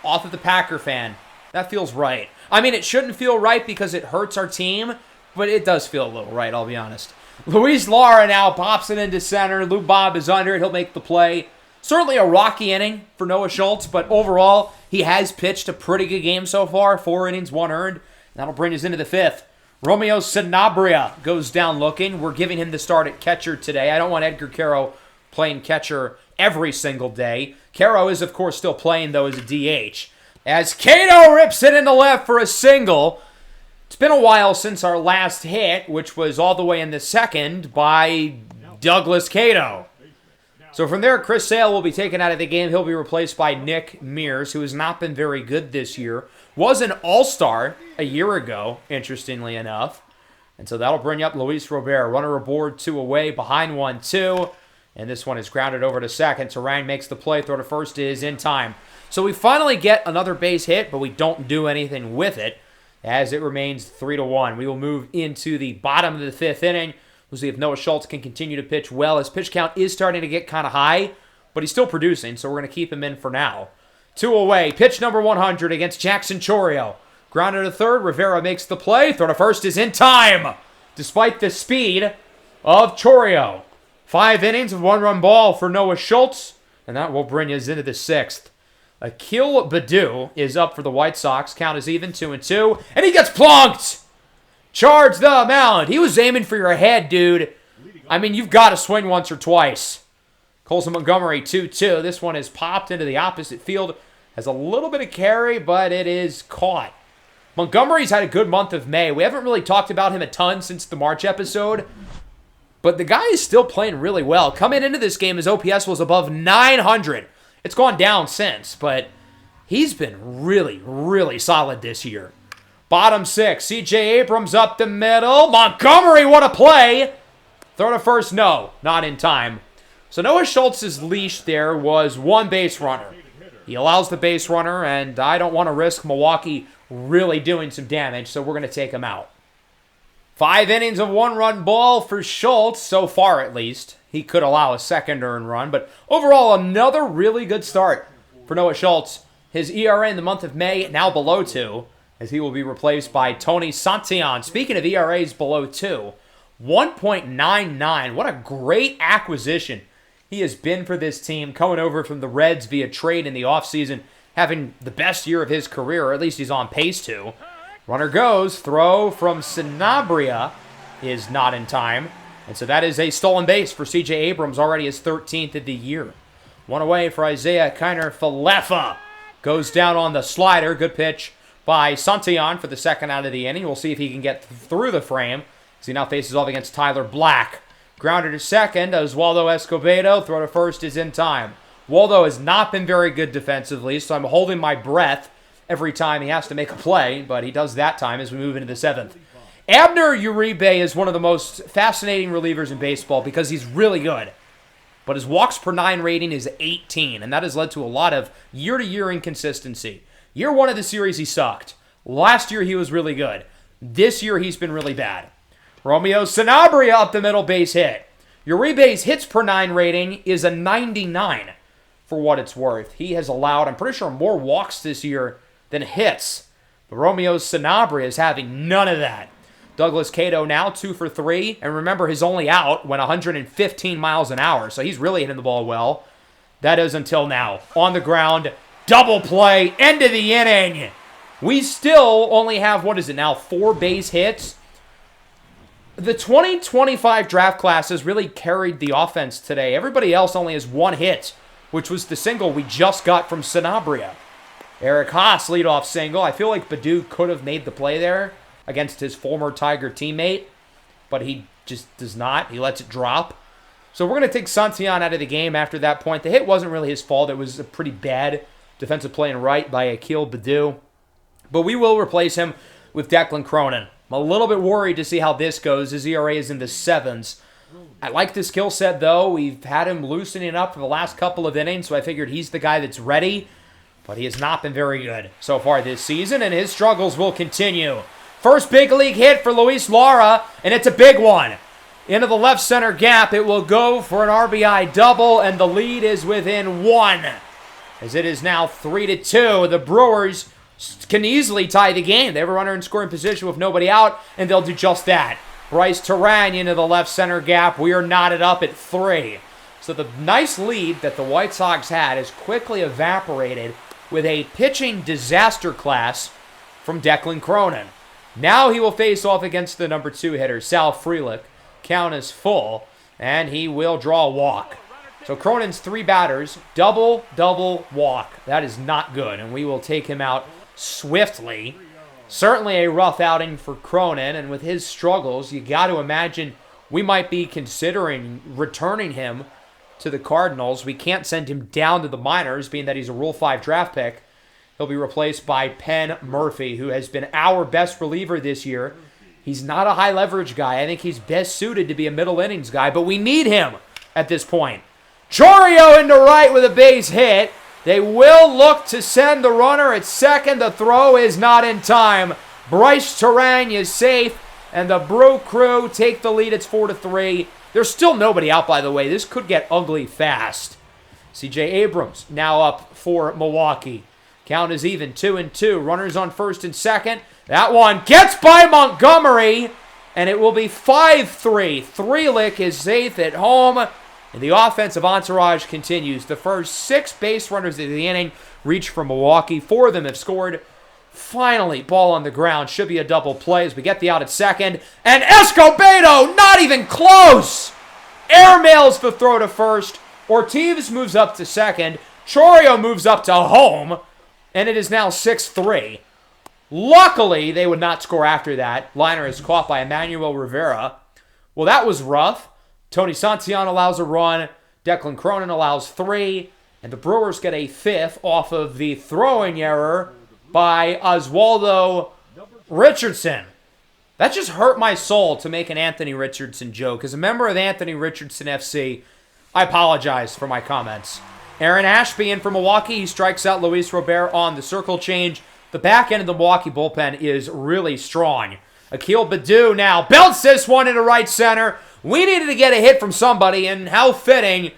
off of the Packer fan. That feels right. I mean, it shouldn't feel right because it hurts our team, but it does feel a little right, I'll be honest. Luis Lara now pops it into center. Lou Bob is under it. He'll make the play. Certainly a rocky inning for Noah Schultz, but overall, he has pitched a pretty good game so far. 4 innings, 1 earned. That'll bring us into the 5th. Romeo Sanabria goes down looking. We're giving him the start at catcher today. I don't want Edgar Caro playing catcher every single day. Caro is, of course, still playing, though, as a DH. As Cato rips it into left for a single. It's been a while since our last hit, which was all the way in the second by Douglas Cato. So from there, Chris Sale will be taken out of the game. He'll be replaced by Nick Mears, who has not been very good this year. Was an all-star a year ago, interestingly enough. And so that'll bring up Luis Robert. Runner aboard, 2 away, behind 1-2. And this one is grounded over to second. Terang makes the play. Throw to first is in time. So we finally get another base hit, but we don't do anything with it, as it remains 3-1. We will move into the bottom of the 5th inning. We'll see if Noah Schultz can continue to pitch well. His pitch count is starting to get kind of high, but he's still producing, so we're going to keep him in for now. 2 away. Pitch number 100 against Jackson Chourio. Grounded to third. Rivera makes the play. Throw to first is in time, despite the speed of Chourio. 5 innings of 1-run ball for Noah Schultz, and that will bring us into the 6th. Escobedo is up for the White Sox. Count is even, 2-2. And he gets plunked! Charge the mound. He was aiming for your head, dude. I mean, you've got to swing once or twice. Colson Montgomery, 2-2. This one is popped into the opposite field. Has a little bit of carry, but it is caught. Montgomery's had a good month of May. We haven't really talked about him a ton since the March episode, but the guy is still playing really well. Coming into this game, his OPS was above 900. It's gone down since, but he's been really, really solid this year. Bottom 6, C.J. Abrams up the middle. Montgomery, what a play! Throw to first, no, not in time. So Noah Schultz's leash there was 1 base runner. He allows the base runner, and I don't want to risk Milwaukee really doing some damage, so we're going to take him out. 5 innings of 1-run ball for Schultz, so far at least. He could allow a second earned run, but overall, another really good start for Noah Schultz. His ERA in the month of May now below 2, as he will be replaced by Tony Santillan. Speaking of ERAs below 2, 1.99. What a great acquisition he has been for this team, coming over from the Reds via trade in the offseason, having the best year of his career, or at least he's on pace to. Runner goes, throw from Sanabria is not in time. And so that is a stolen base for C.J. Abrams, already his 13th of the year. One away for Isaiah Kiner-Falefa. Goes down on the slider. Good pitch by Fontaine for the second out of the inning. We'll see if he can get through the frame as he now faces off against Tyler Black. Grounder to second. Oswaldo Escobedo. Throw to first is in time. Waldo has not been very good defensively, so I'm holding my breath every time he has to make a play, but he does that time as we move into the seventh. Abner Uribe is one of the most fascinating relievers in baseball because he's really good. But his walks per nine rating is 18, and that has led to a lot of year-to-year inconsistency. Year one of the series, he sucked. Last year, he was really good. This year, he's been really bad. Romeo Sanabria up the middle, base hit. Uribe's hits per nine rating is a 99 for what it's worth. He has allowed, I'm pretty sure, more walks this year than hits. But Romeo Sanabria is having none of that. Douglas Cato now 2 for 3. And remember, his only out went 115 miles an hour. So he's really hitting the ball well. That is until now. On the ground. Double play. End of the inning. We still only have, 4 base hits. The 2025 draft class has really carried the offense today. Everybody else only has 1 hit, which was the single we just got from Sanabria. Eric Haas leadoff single. I feel like Baddoo could have made the play there against his former Tiger teammate, but he just does not. He lets it drop. So we're going to take Fontaine out of the game after that point. The hit wasn't really his fault. It was a pretty bad defensive play and right by Akil Baddoo. But we will replace him with Declan Cronin. I'm a little bit worried to see how this goes. His ERA is in the 7s. I like the skill set, though. We've had him loosening up for the last couple of innings, so I figured he's the guy that's ready. But he has not been very good so far this season, and his struggles will continue. First big league hit for Luis Lara, and it's a big one. Into the left center gap, it will go for an RBI double, and the lead is within 1. As it is now 3-2, the Brewers can easily tie the game. They have a runner in scoring position with nobody out, and they'll do just that. Bryce Terang into the left center gap. We are knotted up at 3. So the nice lead that the White Sox had is quickly evaporated with a pitching disaster class from Declan Cronin. Now he will face off against the number 2 hitter, Sal Frelick. Count is full, and he will draw a walk. So Cronin's 3 batters, double, walk. That is not good, and we will take him out swiftly. Certainly a rough outing for Cronin, and with his struggles, you got to imagine we might be considering returning him to the Cardinals. We can't send him down to the minors, being that he's a Rule 5 draft pick. He'll be replaced by Penn Murphy, who has been our best reliever this year. He's not a high-leverage guy. I think he's best suited to be a middle innings guy, but we need him at this point. Chourio into right with a base hit. They will look to send the runner at second. The throw is not in time. Bryce Terang is safe, and the Brew Crew take the lead. It's 4-3. There's still nobody out, by the way. This could get ugly fast. C.J. Abrams now up for Milwaukee. Count is even, 2-2. Runners on first and second. That one gets by Montgomery, and it will be 5-3. Frelick is safe at home, and the offensive entourage continues. The first 6 base runners of the inning reach for Milwaukee. 4 of them have scored. Finally, ball on the ground. Should be a double play as we get the out at second. And Escobedo, not even close! Airmails the throw to first. Ortiz moves up to second. Chourio moves up to home. And it is now 6-3. Luckily, they would not score after that. Liner is caught by Emmanuel Rivera. Well, that was rough. Tony Fontaine allows a run. Declan Cronin allows 3. And the Brewers get a 5th off of the throwing error by Oswaldo Richardson. That just hurt my soul to make an Anthony Richardson joke. As a member of Anthony Richardson FC, I apologize for my comments. Aaron Ashby in for Milwaukee. He strikes out Luis Robert on the circle change. The back end of the Milwaukee bullpen is really strong. Akil Baddoo now belts this one into right center. We needed to get a hit from somebody, and how fitting.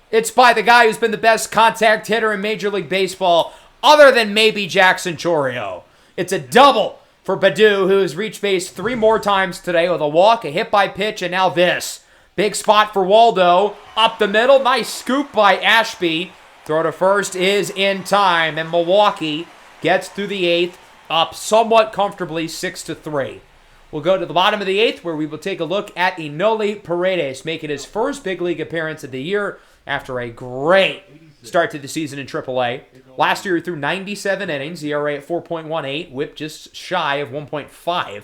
It's by the guy who's been the best contact hitter in Major League Baseball, other than maybe Jackson Chourio. It's a double for Baddoo, who has reached base 3 more times today with a walk, a hit by pitch, and now this. Big spot for Waldo. Up the middle. Nice scoop by Ashby. Throw to first is in time, and Milwaukee gets through the 8th, up somewhat comfortably 6-3. We'll go to the bottom of the 8th, where we will take a look at Enoli Paredes, making his first big league appearance of the year after a great start to the season in AAA. Last year, he threw 97 innings, ERA at 4.18, whip just shy of 1.5.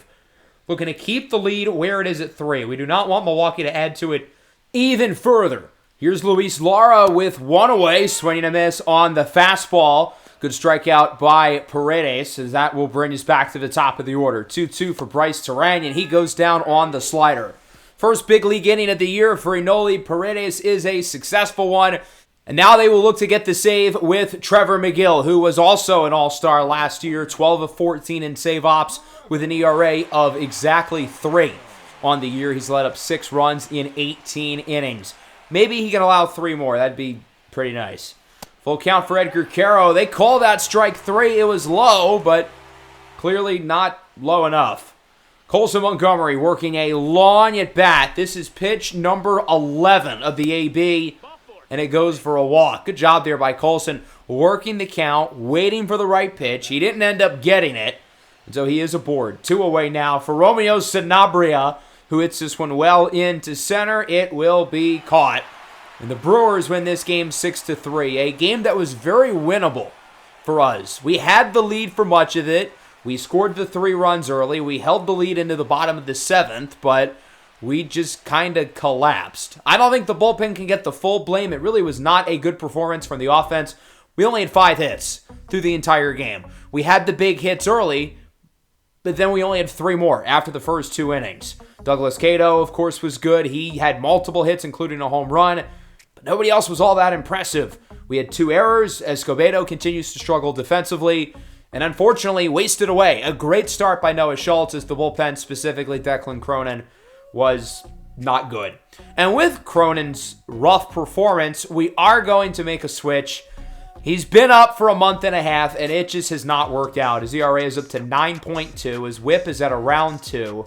Looking to keep the lead where it is at 3. We do not want Milwaukee to add to it even further. Here's Luis Lara with 1 away, swinging a miss on the fastball. Good strikeout by Paredes, as that will bring us back to the top of the order. 2-2 for Bryce Terang, and he goes down on the slider. First big league inning of the year for Enoli Paredes is a successful one. And now they will look to get the save with Trevor McGill, who was also an all-star last year, 12 of 14 in save ops with an ERA of exactly 3 on the year. He's let up 6 runs in 18 innings. Maybe he can allow 3 more. That'd be pretty nice. Full count for Edgar Caro. They call that strike 3. It was low, but clearly not low enough. Colson Montgomery working a long at bat. This is pitch number 11 of the AB, and it goes for a walk. Good job there by Colson, working the count, waiting for the right pitch. He didn't end up getting it, and so he is aboard. 2 away now for Romeo Sanabria, who hits this one well into center. It will be caught. And the Brewers win this game 6-3, a game that was very winnable for us. We had the lead for much of it. We scored the 3 runs early. We held the lead into the bottom of the 7th, but we just kind of collapsed. I don't think the bullpen can get the full blame. It really was not a good performance from the offense. We only had 5 hits through the entire game. We had the big hits early, but then we only had 3 more after the first 2 innings. Douglas Cato, of course, was good. He had multiple hits, including a home run, but nobody else was all that impressive. We had 2 errors. Escobedo continues to struggle defensively, and unfortunately wasted away. A great start by Noah Schultz as the bullpen, specifically Declan Cronin, was not good. And with Cronin's rough performance, we are going to make a switch. He's been up for a month and a half, and it just has not worked out. His ERA is up to 9.2. His whip is at around 2.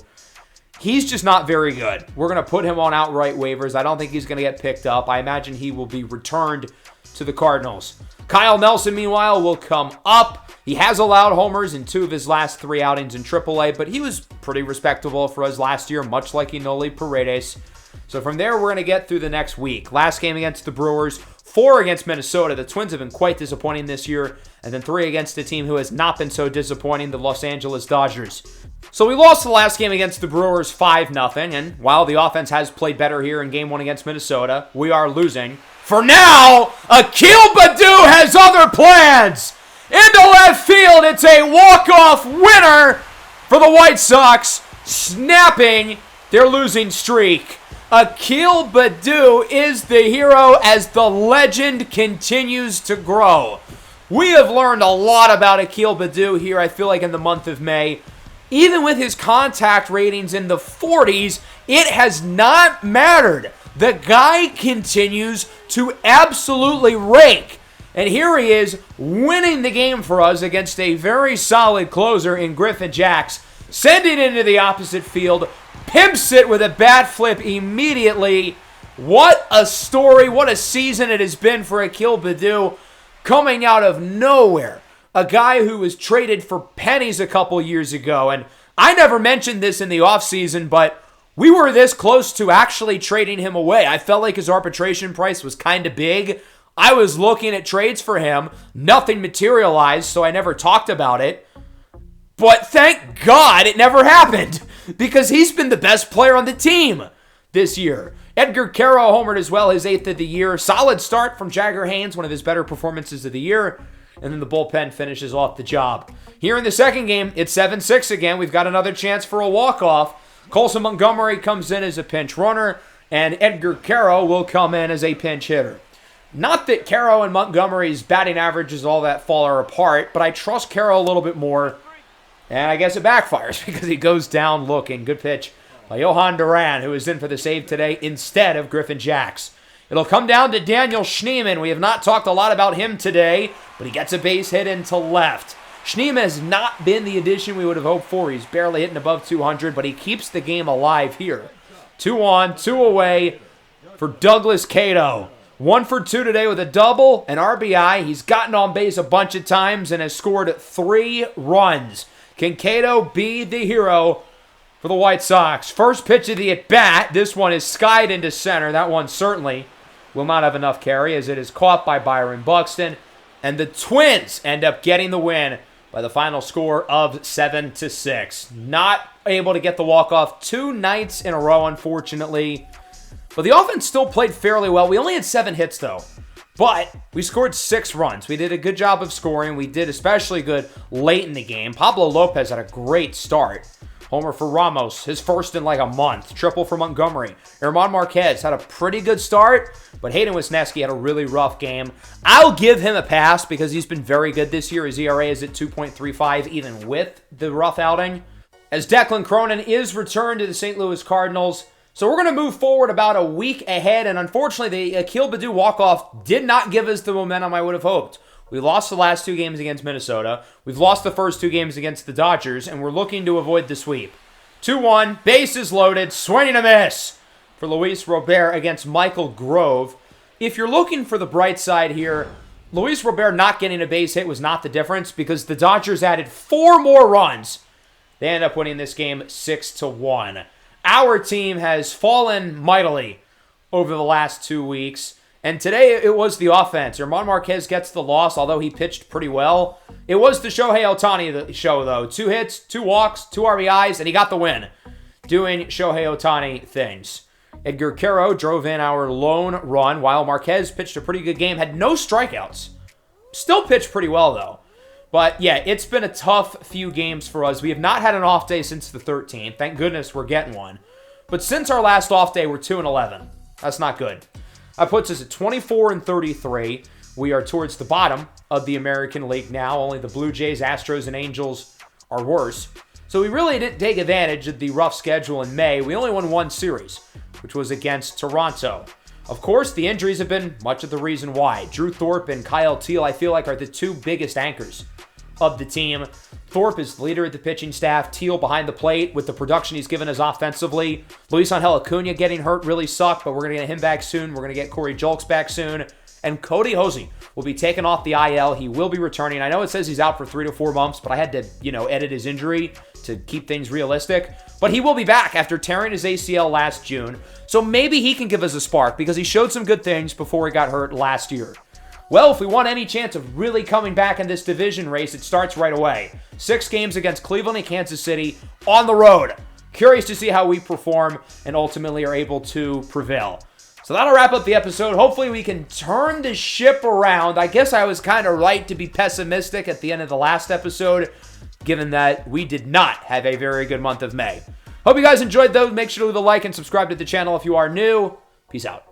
He's just not very good. We're going to put him on outright waivers. I don't think he's going to get picked up. I imagine he will be returned to the Cardinals. Kyle Nelson, meanwhile, will come up. He has allowed homers in 2 of his last 3 outings in AAA, but he was pretty respectable for us last year, much like Enoli Paredes. So from there, we're going to get through the next week. Last game against the Brewers, 4 against Minnesota. The Twins have been quite disappointing this year, and then 3 against a team who has not been so disappointing, the Los Angeles Dodgers. So we lost the last game against the Brewers 5-0, and while the offense has played better here in Game 1 against Minnesota, we are losing. For now, Akil Baddoo has other plans. Into left field, it's a walk-off winner for the White Sox, snapping their losing streak. Akil Baddoo is the hero as the legend continues to grow. We have learned a lot about Akil Baddoo here, I feel like, in the month of May. Even with his contact ratings in the 40s, it has not mattered. The guy continues to absolutely rake. And here he is winning the game for us against a very solid closer in Griffin Jax. Sending it into the opposite field. Pimps it with a bat flip immediately. What a story. What a season it has been for Akil Baddoo. Coming out of nowhere. A guy who was traded for pennies a couple years ago. And I never mentioned this in the offseason, but we were this close to actually trading him away. I felt like his arbitration price was kind of big. I was looking at trades for him. Nothing materialized, so I never talked about it. But thank God it never happened, because he's been the best player on the team this year. Edgar Caro homered as well, his 8th of the year. Solid start from Jagger Haynes, one of his better performances of the year. And then the bullpen finishes off the job. Here in the second game, it's 7-6 again. We've got another chance for a walk-off. Colson Montgomery comes in as a pinch runner, and Edgar Caro will come in as a pinch hitter. Not that Caro and Montgomery's batting averages all that far apart, but I trust Caro a little bit more. And I guess it backfires because he goes down looking. Good pitch by Johan Duran, who is in for the save today instead of Griffin Jax. It'll come down to Daniel Schneemann. We have not talked a lot about him today, but he gets a base hit into left. Schneemann has not been the addition we would have hoped for. He's barely hitting above 200, but he keeps the game alive here. 2 on, 2 away for Douglas Cato. 1 for 2 today with a double, an RBI. He's gotten on base a bunch of times and has scored 3 runs. Can Cato be the hero for the White Sox? First pitch of the at-bat. This one is skied into center. That one certainly will not have enough carry as it is caught by Byron Buxton. And the Twins end up getting the win by the final score of 7-6. Not able to get the walk-off 2 nights in a row, unfortunately. But the offense still played fairly well. We only had 7 hits, though. But we scored 6 runs. We did a good job of scoring. We did especially good late in the game. Pablo Lopez had a great start. Homer for Ramos, his first in like a month. Triple for Montgomery. German Marquez had a pretty good start, but Hayden Wisniewski had a really rough game. I'll give him a pass because he's been very good this year. His ERA is at 2.35 even with the rough outing. As Declan Cronin is returned to the St. Louis Cardinals. So we're going to move forward about a week ahead, and unfortunately, the Akil Baddoo walk-off did not give us the momentum I would have hoped. We lost the last 2 games against Minnesota. We've lost the first 2 games against the Dodgers, and we're looking to avoid the sweep. 2-1, bases loaded, swing and a miss for Luis Robert against Michael Grove. If you're looking for the bright side here, Luis Robert not getting a base hit was not the difference because the Dodgers added 4 more runs. They end up winning this game 6-1. Our team has fallen mightily over the last 2 weeks. And today it was the offense. German Marquez gets the loss, although he pitched pretty well. It was the Shohei Ohtani show, though. 2 hits, 2 walks, 2 RBIs, and he got the win. Doing Shohei Ohtani things. Edgar Quero drove in our lone run, while Marquez pitched a pretty good game. Had no strikeouts. Still pitched pretty well, though. But, yeah, it's been a tough few games for us. We have not had an off day since the 13th. Thank goodness we're getting one. But since our last off day, we're 2-11. That's not good. That puts us at 24-33. We are towards the bottom of the American League now. Only the Blue Jays, Astros, and Angels are worse. So we really didn't take advantage of the rough schedule in May. We only won 1 series, which was against Toronto. Of course, the injuries have been much of the reason why. Drew Thorpe and Kyle Teal, I feel like, are the 2 biggest anchors of the team. Thorpe is the leader of the pitching staff. Teal behind the plate with the production he's given us offensively. Luis Angel Acuna getting hurt really sucked, but we're going to get him back soon. We're going to get Corey Julks back soon. And Cody Hosey will be taken off the IL. He will be returning. I know it says he's out for 3 to 4 months, but I had to, edit his injury to keep things realistic. But he will be back after tearing his ACL last June. So maybe he can give us a spark because he showed some good things before he got hurt last year. Well, if we want any chance of really coming back in this division race, it starts right away. 6 games against Cleveland and Kansas City on the road. Curious to see how we perform and ultimately are able to prevail. So that'll wrap up the episode. Hopefully we can turn the ship around. I guess I was kind of right to be pessimistic at the end of the last episode, given that we did not have a very good month of May. Hope you guys enjoyed, though. Make sure to leave a like and subscribe to the channel if you are new. Peace out.